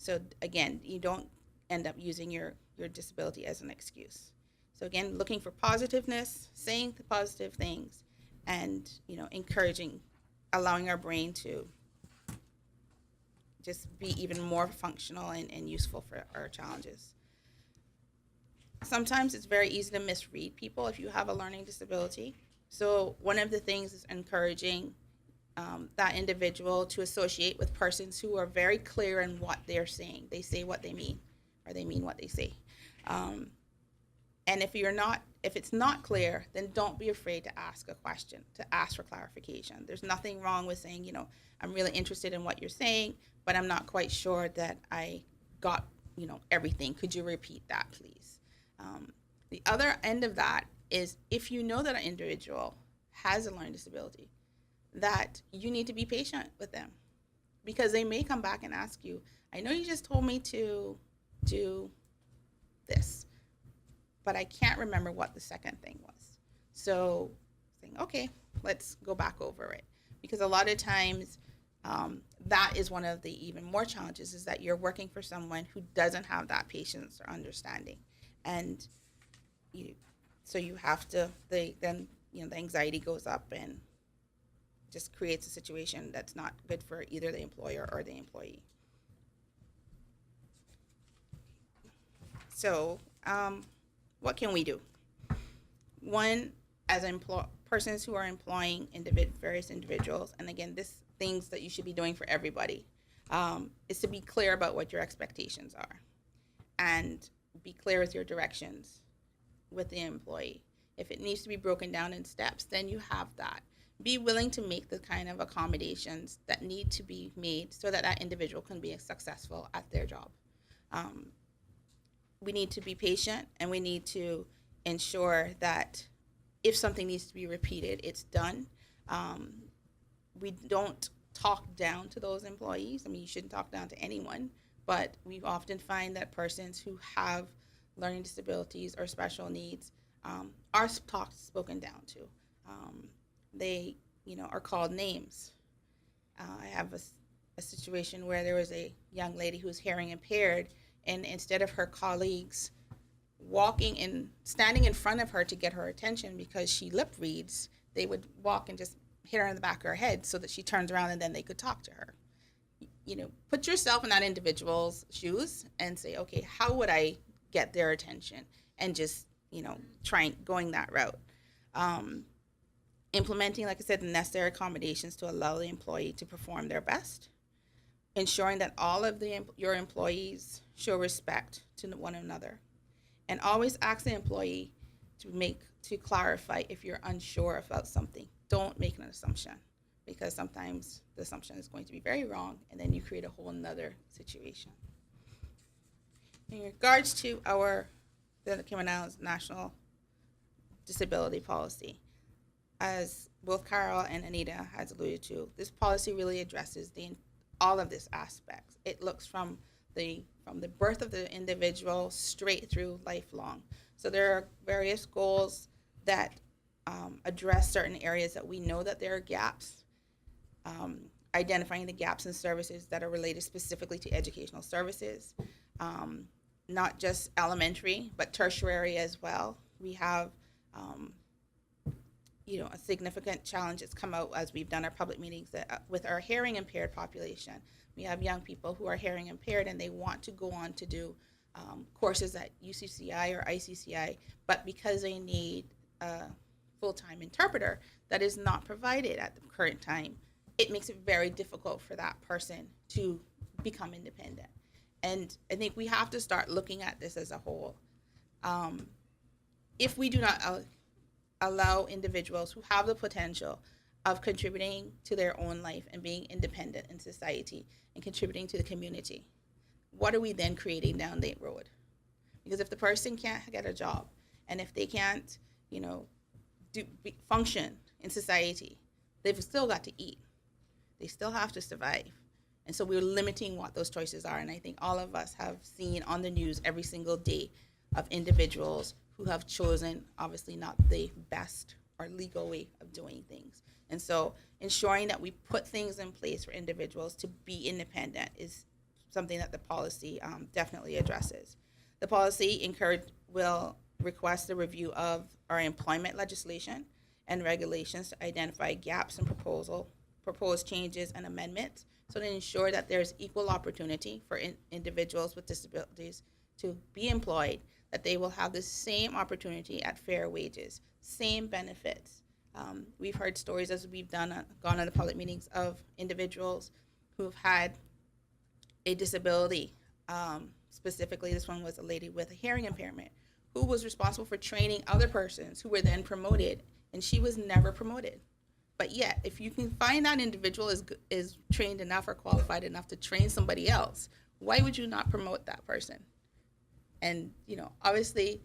S4: So again, you don't end up using your disability as an excuse. So again, looking for positiveness, saying the positive things, and encouraging, allowing our brain to just be even more functional and useful for our challenges. Sometimes it's very easy to misread people if you have a learning disability. So one of the things is encouraging that individual to associate with persons who are very clear in what they're saying. They say what they mean, or they mean what they say. And if it's not clear, then don't be afraid to ask a question, to ask for clarification. There's nothing wrong with saying, I'm really interested in what you're saying, but I'm not quite sure that I got, everything. Could you repeat that, please? The other end of that is, if you know that an individual has a learning disability, that you need to be patient with them, because they may come back and ask you, I know you just told me to do this, but I can't remember what the second thing was. So saying, okay, let's go back over it. Because a lot of times that is one of the even more challenges, is that you're working for someone who doesn't have that patience or understanding. And so you have to, then the anxiety goes up and just creates a situation that's not good for either the employer or the employee. So what can we do? One, as persons who are employing various individuals, and again, this things that you should be doing for everybody, is to be clear about what your expectations are, and be clear with your directions with the employee. If it needs to be broken down in steps, then you have that. Be willing to make the kind of accommodations that need to be made so that that individual can be successful at their job. We need to be patient, and we need to ensure that if something needs to be repeated, it's done. We don't talk down to those employees. I mean, you shouldn't talk down to anyone, but we often find that persons who have learning disabilities or special needs are spoken down to. They, are called names. I have a situation where there was a young lady who's hearing impaired, and instead of her colleagues standing in front of her to get her attention because she lip reads, they would walk and just hit her in the back of her head so that she turns around and then they could talk to her. Put yourself in that individual's shoes and say, okay, how would I get their attention? And just, going that route. implementing, like I said, the necessary accommodations to allow the employee to perform their best, ensuring that all of your employees show respect to one another, and always ask the employee to clarify if you're unsure about something. Don't make an assumption, because sometimes the assumption is going to be very wrong, and then you create a whole nother situation. In regards to the Cayman Islands National Disability Policy, as both Carol and Anita has alluded to, this policy really addresses all of this aspects. It looks from the birth of the individual straight through lifelong. So there are various goals that address certain areas that we know that there are gaps, identifying the gaps in services that are related specifically to educational services, not just elementary, but tertiary as well. We have a significant challenge that's come out as we've done our public meetings with our hearing impaired population. We have young people who are hearing impaired and they want to go on to do courses at UCCI or ICCI, but because they need a full-time interpreter that is not provided at the current time, it makes it very difficult for that person to become independent. And I think we have to start looking at this as a whole. If we do not allow individuals who have the potential of contributing to their own life and being independent in society and contributing to the community, what are we then creating down the road? Because if the person can't get a job, and if they can't, function in society, they've still got to eat. They still have to survive. And so we're limiting what those choices are. And I think all of us have seen on the news every single day of individuals who have chosen, obviously not the best or legal way of doing things. And so ensuring that we put things in place for individuals to be independent is something that the policy definitely addresses. The policy will request the review of our employment legislation and regulations to identify gaps in proposed changes and amendments, so to ensure that there's equal opportunity for individuals with disabilities to be employed, that they will have the same opportunity at fair wages, same benefits. We've heard stories as we've gone on the public meetings of individuals who have had a disability. Specifically, this one was a lady with a hearing impairment who was responsible for training other persons who were then promoted, and she was never promoted. But yet, if you can find that individual is trained enough or qualified enough to train somebody else, why would you not promote that person? And, obviously,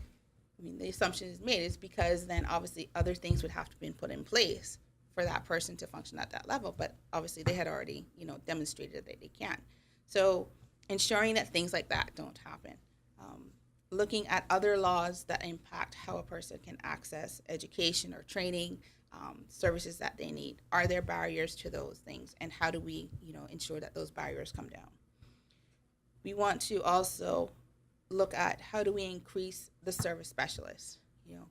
S4: the assumption is made is because then obviously other things would have to be put in place for that person to function at that level. But obviously they had already, demonstrated that they can. So ensuring that things like that don't happen. Looking at other laws that impact how a person can access education or training, services that they need. Are there barriers to those things? And how do we, ensure that those barriers come down? We want to also look at how do we increase the service specialists.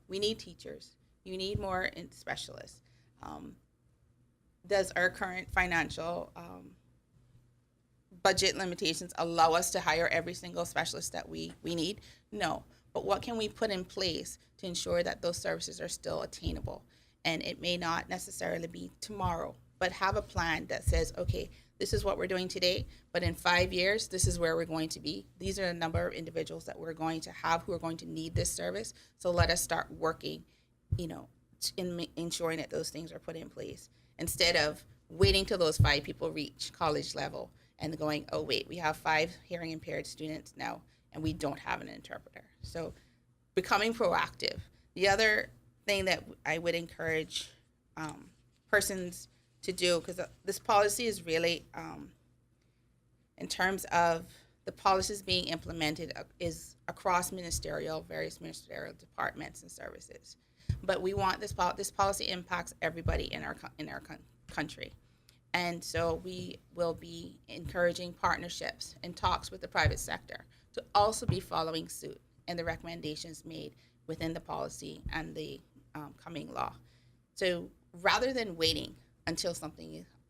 S4: We need teachers. You need more specialists. Does our current financial budget limitations allow us to hire every single specialist that we need? No. But what can we put in place to ensure that those services are still attainable? And it may not necessarily be tomorrow, but have a plan that says, okay, this is what we're doing today, but in 5 years, this is where we're going to be. These are the number of individuals that we're going to have who are going to need this service. So let us start working, in ensuring that those things are put in place, instead of waiting till those 5 people reach college level and going, oh wait, we have 5 hearing impaired students now and we don't have an interpreter. So becoming proactive. The other thing that I would encourage persons to do, because this policy is really, in terms of the policies being implemented, is across various ministerial departments and services. But we want this policy impacts everybody in our country. And so we will be encouraging partnerships and talks with the private sector to also be following suit and the recommendations made within the policy and the coming law. So rather than waiting until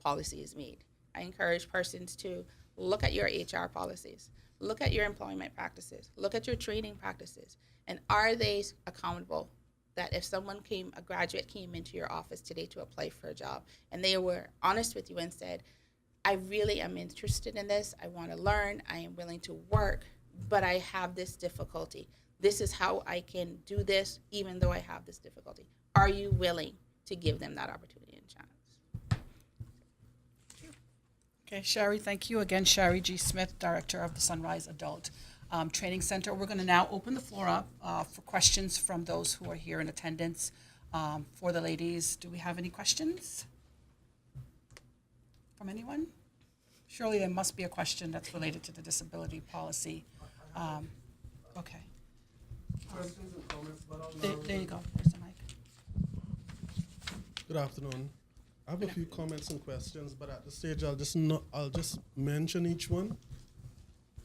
S4: policy is made, I encourage persons to look at your HR policies, look at your employment practices, look at your training practices, and are they accountable that if a graduate came into your office today to apply for a job, and they were honest with you and said, I really am interested in this, I want to learn, I am willing to work, but I have this difficulty. This is how I can do this, even though I have this difficulty. Are you willing to give them that opportunity and chance?
S1: Okay, Sherry, thank you. Again, Sherry G. Smith, Director of the Sunrise Adult Training Center. We're going to now open the floor up for questions from those who are here in attendance. For the ladies, do we have any questions from anyone? Surely there must be a question that's related to the disability policy. Okay.
S5: Questions and comments, but I'll
S1: There you go. Where's the mic?
S5: Good afternoon. I have a few comments and questions, but at this stage, I'll just mention each one,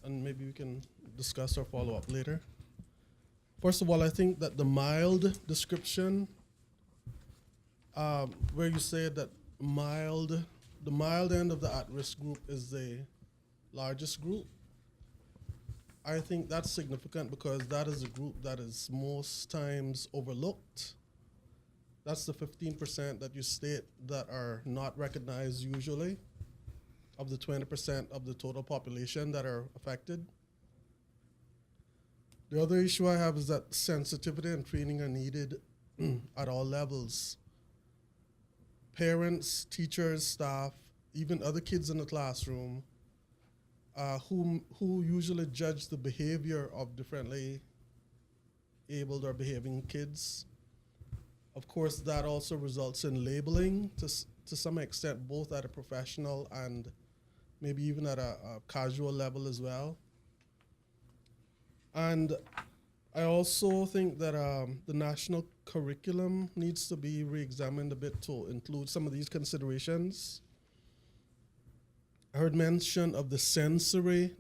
S5: and maybe we can discuss or follow up later. First of all, I think that the mild description, where you say that the mild end of the at-risk group is the largest group, I think that's significant because that is a group that is most times overlooked. That's the 15% that you state that are not recognized usually of the 20% of the total population that are affected. The other issue I have is that sensitivity and training are needed at all levels. Parents, teachers, staff, even other kids in the classroom who usually judge the behavior of differently abled or behaving kids. Of course, that also results in labeling to some extent, both at a professional and maybe even at a casual level as well. And I also think that the national curriculum needs to be re-examined a bit to include some of these considerations. I heard mention of the sensory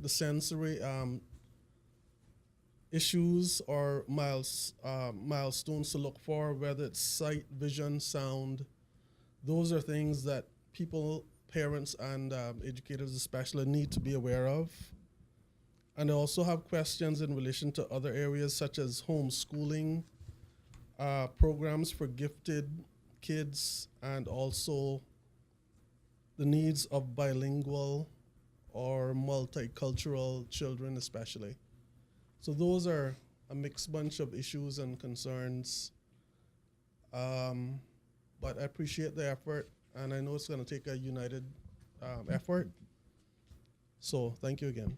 S5: issues or milestones to look for, whether it's sight, vision, sound. Those are things that people, parents, and educators especially need to be aware of. And I also have questions in relation to other areas such as homeschooling, programs for gifted kids, and also the needs of bilingual or multicultural children especially. So those are a mixed bunch of issues and concerns. But I appreciate the effort, and I know it's going to take a united effort. So thank you again.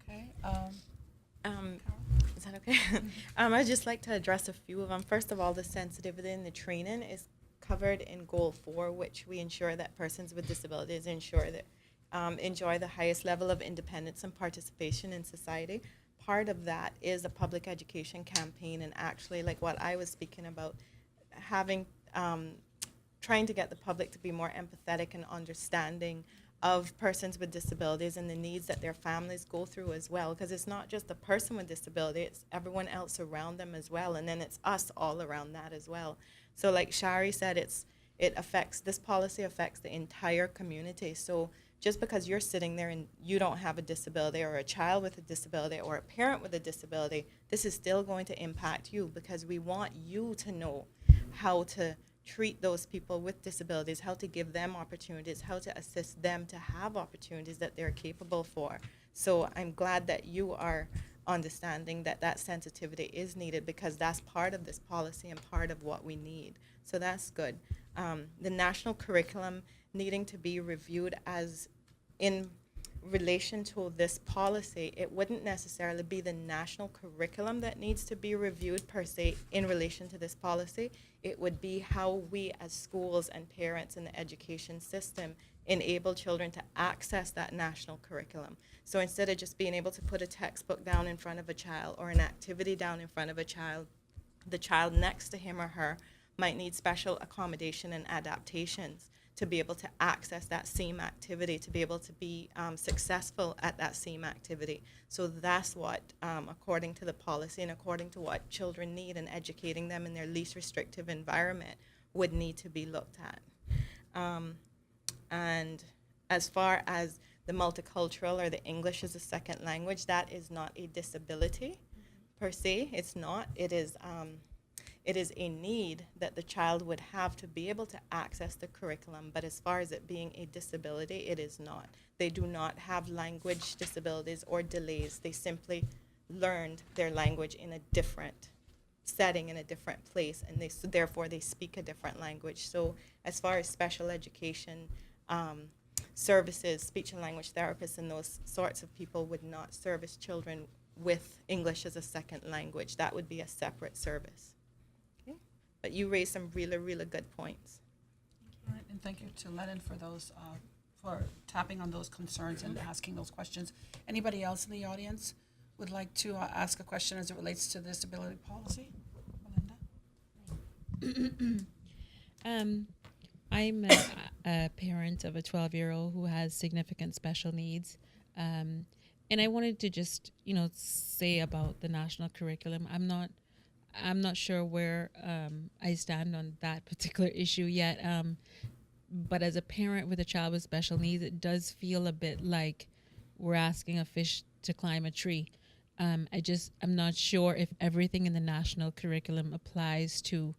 S1: Okay.
S2: Is that okay? I'd just like to address a few of them. First of all, the sensitivity and the training is covered in Goal 4, which we ensure that persons with disabilities enjoy the highest level of independence and participation in society. Part of that is a public education campaign, and actually, like what I was speaking about, having trying to get the public to be more empathetic and understanding of persons with disabilities and the needs that their families go through as well, because it's not just the person with disability, it's everyone else around them as well, and then it's us all around that as well. So like Shari said, this policy affects the entire community. So just because you're sitting there and you don't have a disability, or a child with a disability, or a parent with a disability, this is still going to impact you, because we want you to know how to treat those people with disabilities, how to give them opportunities, how to assist them to have opportunities that they're capable for. So I'm glad that you are understanding that that sensitivity is needed, because that's part of this policy and part of what we need. So that's good. The national curriculum needing to be reviewed as in relation to this policy, it wouldn't necessarily be the national curriculum that needs to be reviewed per se in relation to this policy. It would be how we as schools and parents in the education system enable children to access that national curriculum. So instead of just being able to put a textbook down in front of a child or an activity down in front of a child, the child next to him or her might need special accommodation and adaptations to be able to access that same activity, to be able to be successful at that same activity. So that's what, according to the policy and according to what children need, and educating them in their least restrictive environment would need to be looked at. And as far as the multicultural or the English as a second language, that is not a disability. per se. It's not. It is a need that the child would have to be able to access the curriculum, but as far as it being a disability, it is not. They do not have language disabilities or delays. They simply learned their language in a different setting, in a different place, and so therefore they speak a different language. So as far as special education services, speech and language therapists and those sorts of people would not service children with English as a second language. That would be a separate service. Okay? But you raised some really, really good points.
S1: All right, and thank you to Lennon for those, for tapping on those concerns and asking those questions. Anybody else in the audience would like to ask a question as it relates to the disability policy? Melinda?
S6: I'm a parent of a 12-year-old who has significant special needs. And I wanted to just, say about the national curriculum. I'm not sure where I stand on that particular issue yet. But as a parent with a child with special needs, it does feel a bit like we're asking a fish to climb a tree. I'm not sure if everything in the national curriculum applies to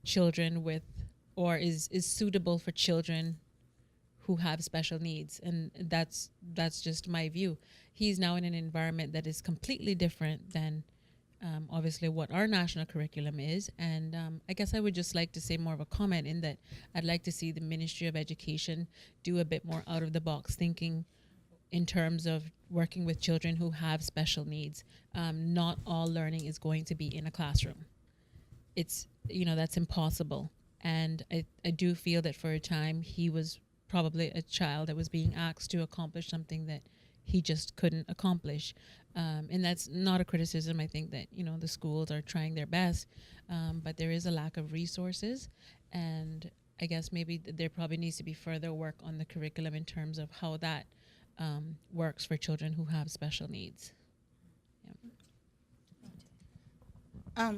S6: children with, or is suitable for children who have special needs. And that's just my view. He's now in an environment that is completely different than obviously what our national curriculum is. And I guess I would just like to say more of a comment in that I'd like to see the Ministry of Education do a bit more out of the box thinking in terms of working with children who have special needs. Not all learning is going to be in a classroom. It's, that's impossible. And I do feel that for a time he was probably a child that was being asked to accomplish something that he just couldn't accomplish. And that's not a criticism. I think that, the schools are trying their best, but there is a lack of resources. And I guess maybe there probably needs to be further work on the curriculum in terms of how that works for children who have special needs. Yeah.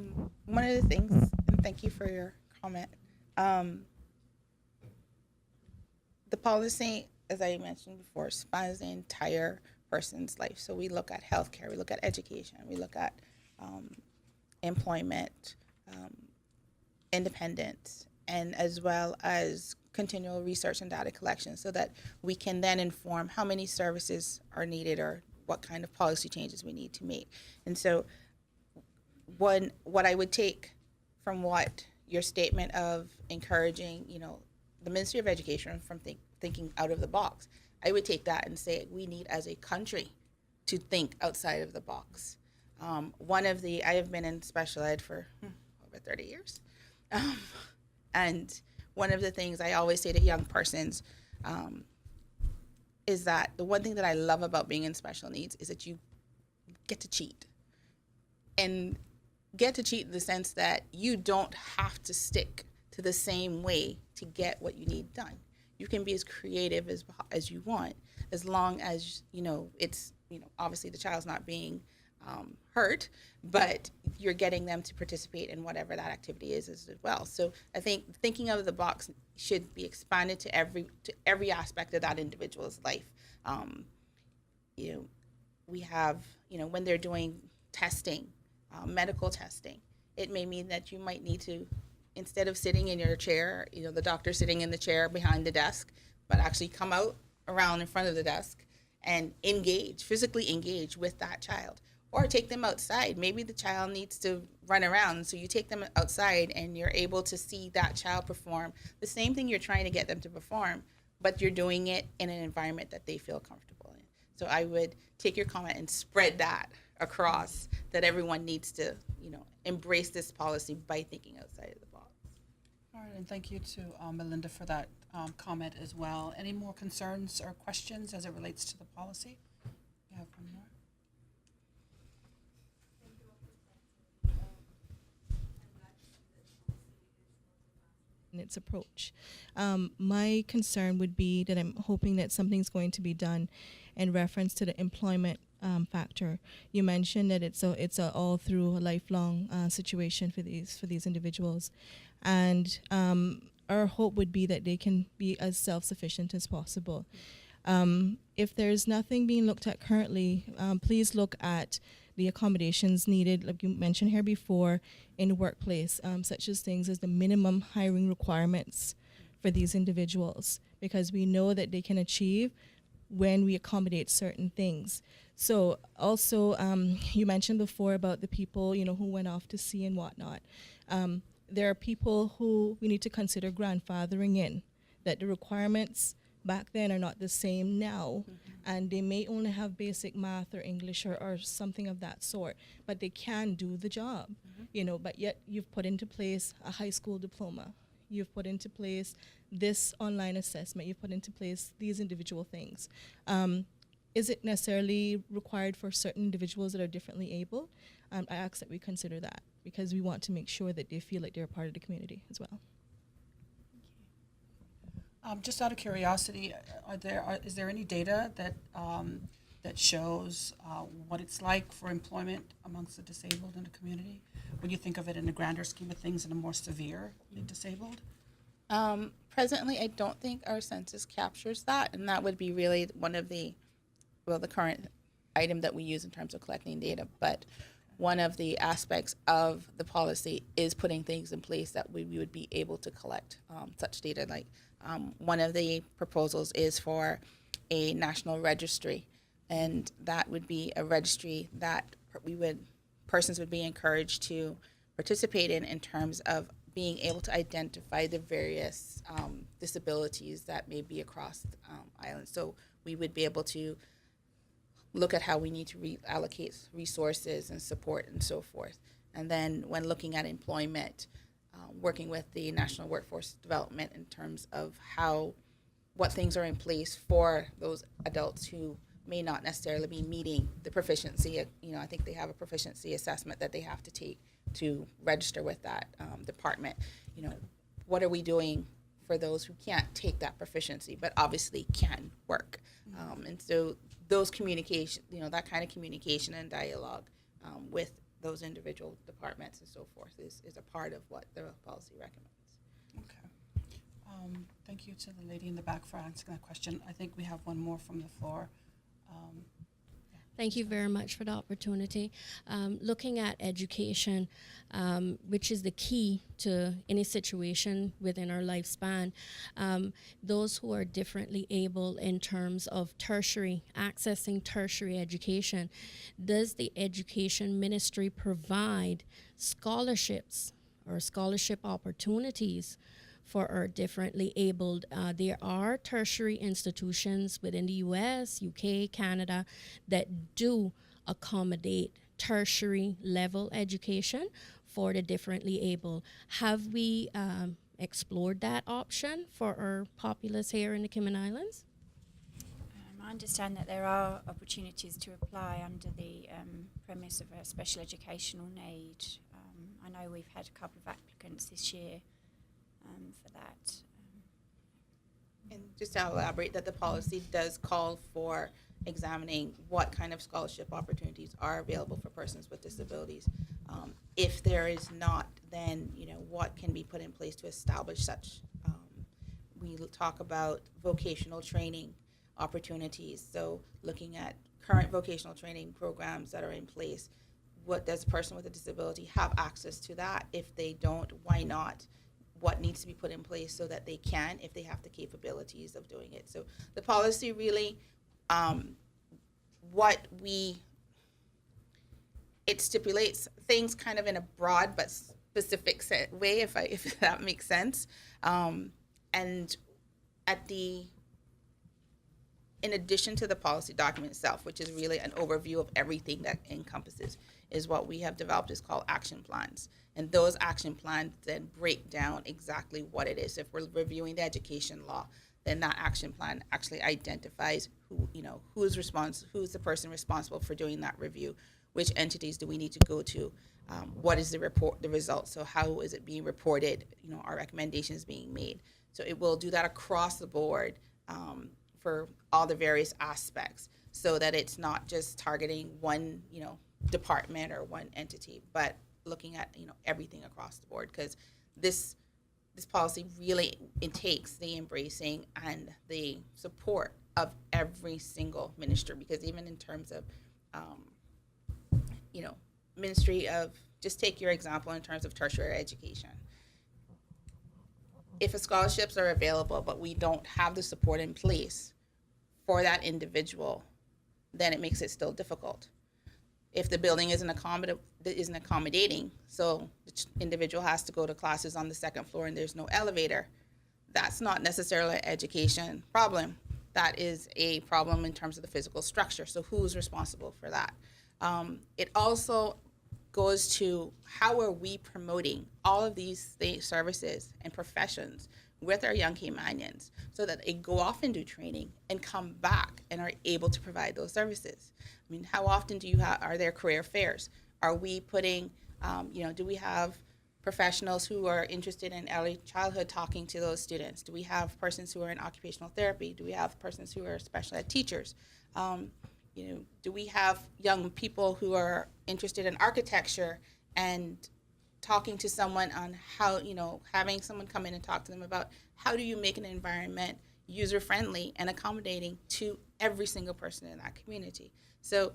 S4: One of the things, and thank you for your comment, the policy, as I mentioned before, spans the entire person's life. So we look at healthcare, we look at education, we look at employment, independence, and as well as continual research and data collection so that we can then inform how many services are needed or what kind of policy changes we need to make. And so what I would take from what your statement of encouraging, the Ministry of Education from thinking out of the box, I would take that and say we need as a country to think outside of the box. I have been in special ed for over 30 years. And one of the things I always say to young persons is that the one thing that I love about being in special needs is that you get to cheat. And get to cheat in the sense that you don't have to stick to the same way to get what you need done. You can be as creative as you want, as long as, it's, obviously the child's not being hurt, but you're getting them to participate in whatever that activity is as well. So I think thinking out of the box should be expanded to every aspect of that individual's life. We have, when they're doing testing, medical testing, it may mean that you might need to, instead of sitting in your chair, the doctor sitting in the chair behind the desk, but actually come out around in front of the desk and physically engage with that child. Or take them outside. Maybe the child needs to run around, so you take them outside and you're able to see that child perform the same thing you're trying to get them to perform, but you're doing it in an environment that they feel comfortable in. So I would take your comment and spread that across, that everyone needs to, embrace this policy by thinking outside of the box.
S1: All right, and thank you to Melinda for that comment as well. Any more concerns or questions as it relates to the policy? You have one more.
S7: In its approach. My concern would be that I'm hoping that something's going to be done in reference to the employment factor. You mentioned that it's a all through a lifelong situation for these individuals, and our hope would be that they can be as self-sufficient as possible. If there's nothing being looked at currently, please look at the accommodations needed, like you mentioned here before, in the workplace, such as things as the minimum hiring requirements for these individuals, because we know that they can achieve when we accommodate certain things. So also, you mentioned before about the people, who went off to sea and whatnot. There are people who we need to consider grandfathering in, that the requirements back then are not the same now, and they may only have basic math or English or something of that sort, but they can do the job, but yet you've put into place a high school diploma. You've put into place this online assessment. You've put into place these individual things. Is it necessarily required for certain individuals that are differently able? I ask that we consider that, because we want to make sure that they feel like they're a part of the community as well.
S1: Just out of curiosity, is there any data that shows what it's like for employment amongst the disabled in the community? When you think of it in a grander scheme of things, in a more severely disabled?
S4: Presently, I don't think our census captures that, and that would be really one of the current item that we use in terms of collecting data. But one of the aspects of the policy is putting things in place that we would be able to collect such data. Like one of the proposals is for a national registry, and that would be a registry that persons would be encouraged to participate in terms of being able to identify the various disabilities that may be across the island. So we would be able to look at how we need to reallocate resources and support and so forth. And then when looking at employment, working with the National Workforce Development in terms of what things are in place for those adults who may not necessarily be meeting the proficiency. I think they have a proficiency assessment that they have to take to register with that department. What are we doing for those who can't take that proficiency but obviously can work? And so those communication, that kind of communication and dialogue with those individual departments and so forth is a part of what the policy recommends.
S1: Okay. Thank you to the lady in the back for answering that question. I think we have one more from the floor.
S8: Thank you very much for the opportunity. Looking at education, which is the key to any situation within our lifespan, those who are differently able in terms of accessing tertiary education, does the education ministry provide scholarships or scholarship opportunities for our differently abled? There are tertiary institutions within the US, UK, Canada that do accommodate tertiary level education for the differently able. Have we explored that option for our populace here in the Cayman Islands?
S3: I understand that there are opportunities to apply under the premise of a special educational need. I know we've had a couple of applicants this year for that.
S4: And just to elaborate, that the policy does call for examining what kind of scholarship opportunities are available for persons with disabilities. If there is not, then what can be put in place to establish such. We talk about vocational training opportunities, so looking at current vocational training programs that are in place. What does a person with a disability have access to that? If they don't, why not? What needs to be put in place so that they can, if they have the capabilities of doing it. So the policy really, it stipulates things kind of in a broad but specific way, if that makes sense. And in addition to the policy document itself, which is really an overview of everything that encompasses, is what we have developed is called action plans. And those action plans then break down exactly what it is. If we're reviewing the education law, then that action plan actually identifies who's the person responsible for doing that review, which entities do we need to go to, what is the result, so how is it being reported, our recommendations being made. So it will do that across the board for all the various aspects, so that it's not just targeting one, department or one entity, but looking at everything across the board, because this policy really takes the embracing and the support of every single minister, because even in terms of Ministry of, just take your example in terms of tertiary education. If scholarships are available, but we don't have the support in place for that individual, then it makes it still difficult. If the building isn't accommodating, so the individual has to go to classes on the second floor and there's no elevator, that's not necessarily an education problem. That is a problem in terms of the physical structure. So who's responsible for that? It also goes to how are we promoting all of these services and professions with our young Caymanians so that they go off and do training and come back and are able to provide those services. I mean, how often are there career fairs? Are we putting, do we have professionals who are interested in early childhood talking to those students? Do we have persons who are in occupational therapy? Do we have persons who are special ed teachers? Do we have young people who are interested in architecture and talking to someone on how, having someone come in and talk to them about how do you make an environment user-friendly and accommodating to every single person in that community. So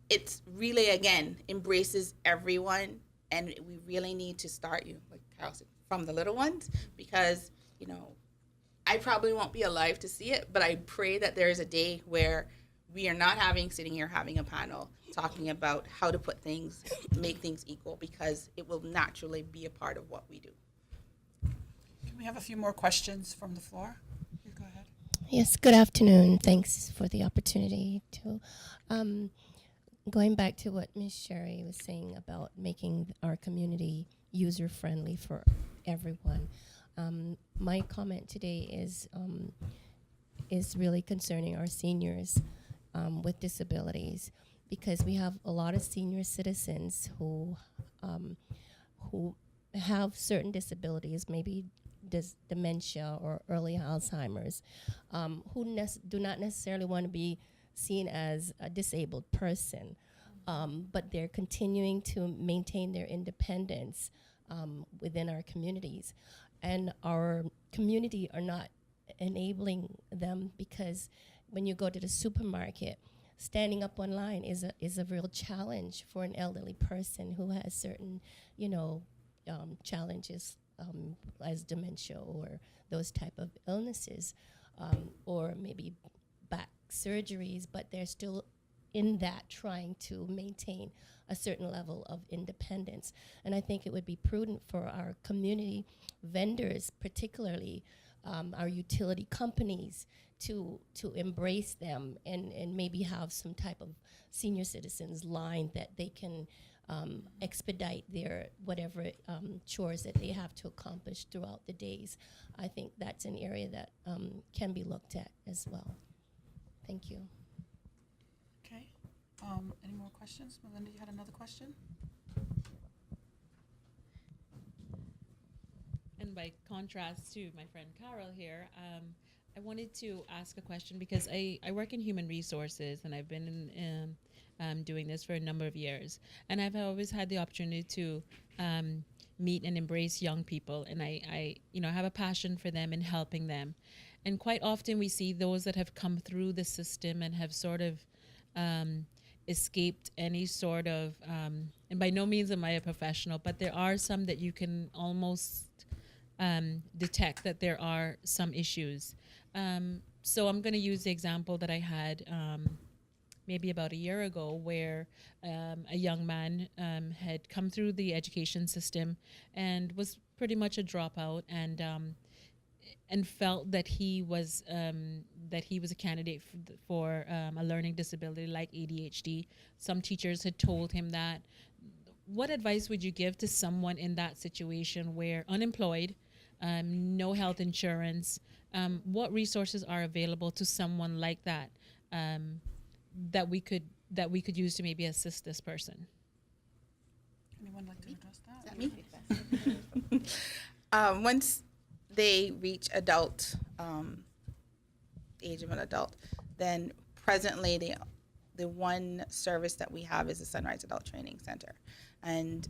S4: it's really, again, embraces everyone, and we really need to start, like Carol said, from the little ones, because, I probably won't be alive to see it, but I pray that there is a day where we are not sitting here having a panel talking about how to make things equal, because it will naturally be a part of what we do.
S1: Can we have a few more questions from the floor? Please go ahead.
S9: Yes, good afternoon. Thanks for the opportunity to. Going back to what Ms. Sherry was saying about making our community user-friendly for everyone, my comment today is really concerning our seniors with disabilities, because we have a lot of senior citizens who have certain disabilities, maybe dementia or early Alzheimer's, who do not necessarily want to be seen as a disabled person, but they're continuing to maintain their independence within our communities. And our community are not enabling them, because when you go to the supermarket, standing up one line is a real challenge for an elderly person who has certain, challenges as dementia or those type of illnesses, or maybe back surgeries, but they're still in that trying to maintain a certain level of independence. And I think it would be prudent for our community vendors, particularly our utility companies, to embrace them and maybe have some type of senior citizens line that they can expedite their whatever chores that they have to accomplish throughout the days. I think that's an area that can be looked at as well. Thank you.
S1: Okay. Any more questions? Melinda, you had another question?
S6: And by contrast to my friend Carol here, I wanted to ask a question, because I work in human resources, and I've been doing this for a number of years. And I've always had the opportunity to meet and embrace young people, and I have a passion for them and helping them. And quite often we see those that have come through the system and have sort of escaped any sort of, and by no means am I a professional, but there are some that you can almost detect that there are some issues. So I'm going to use the example that I had maybe about a year ago, where a young man had come through the education system and was pretty much a dropout, and felt that he was a candidate for a learning disability like ADHD. Some teachers had told him that. What advice would you give to someone in that situation, where unemployed, no health insurance? What resources are available to someone like that, that we could use to maybe assist this person?
S1: Anyone like to address that?
S4: Me? Once they reach age of an adult, then presently the one service that we have is the Sunrise Adult Training Center. And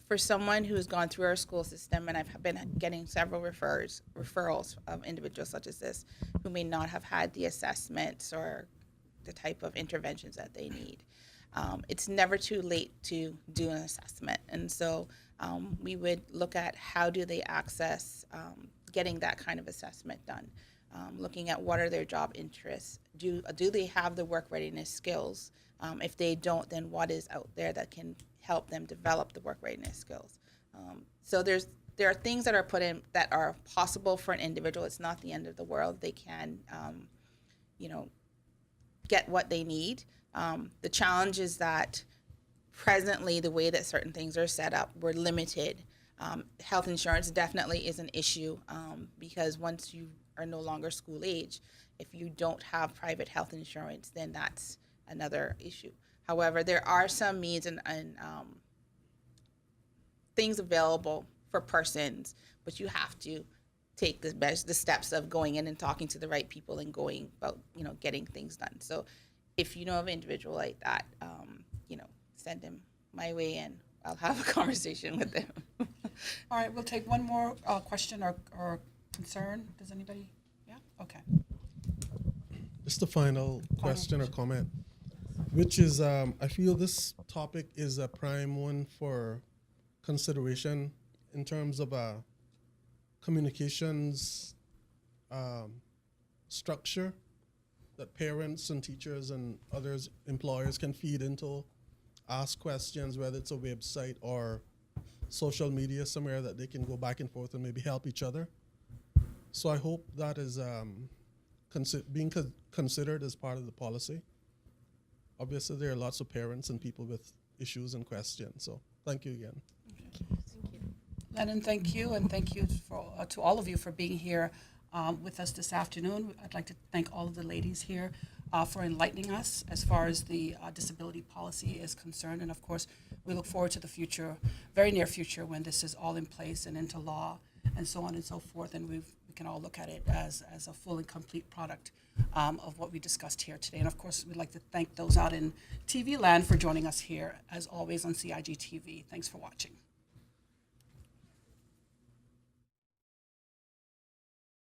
S4: for someone who's gone through our school system, and I've been getting several referrals of individuals such as this who may not have had the assessments or the type of interventions that they need. it's never too late to do an assessment. And so we would look at how do they access getting that kind of assessment done, looking at what are their job interests. Do they have the work readiness skills? If they don't, then what is out there that can help them develop the work readiness skills? So there are things that are put in that are possible for an individual. It's not the end of the world. They can, get what they need. The challenge is that presently the way that certain things are set up, we're limited. Health insurance definitely is an issue because once you are no longer school age, if you don't have private health insurance, then that's another issue. However, there are some means and things available for persons, but you have to take the steps of going in and talking to the right people and going about, getting things done. So if you know of an individual like that, send them my way and I'll have a conversation with them.
S1: All right, we'll take one more question or concern. Does anybody? Yeah? Okay.
S5: Just a final question or comment, which is I feel this topic is a prime one for consideration in terms of communications structure that parents and teachers and others, employers can feed into, ask questions, whether it's a website or social media somewhere that they can go back and forth and maybe help each other. So I hope that is being considered as part of the policy. Obviously, there are lots of parents and people with issues and questions. So thank you again.
S1: Lennon, thank you, and thank you to all of you for being here with us this afternoon. I'd like to thank all of the ladies here for enlightening us as far as the disability policy is concerned. And of course, we look forward to the future, very near future, when this is all in place and into law and so on and so forth. And we can all look at it as a full and complete product of what we discussed here today. And of course, we'd like to thank those out in TV land for joining us here, as always, on CIG TV. Thanks for watching.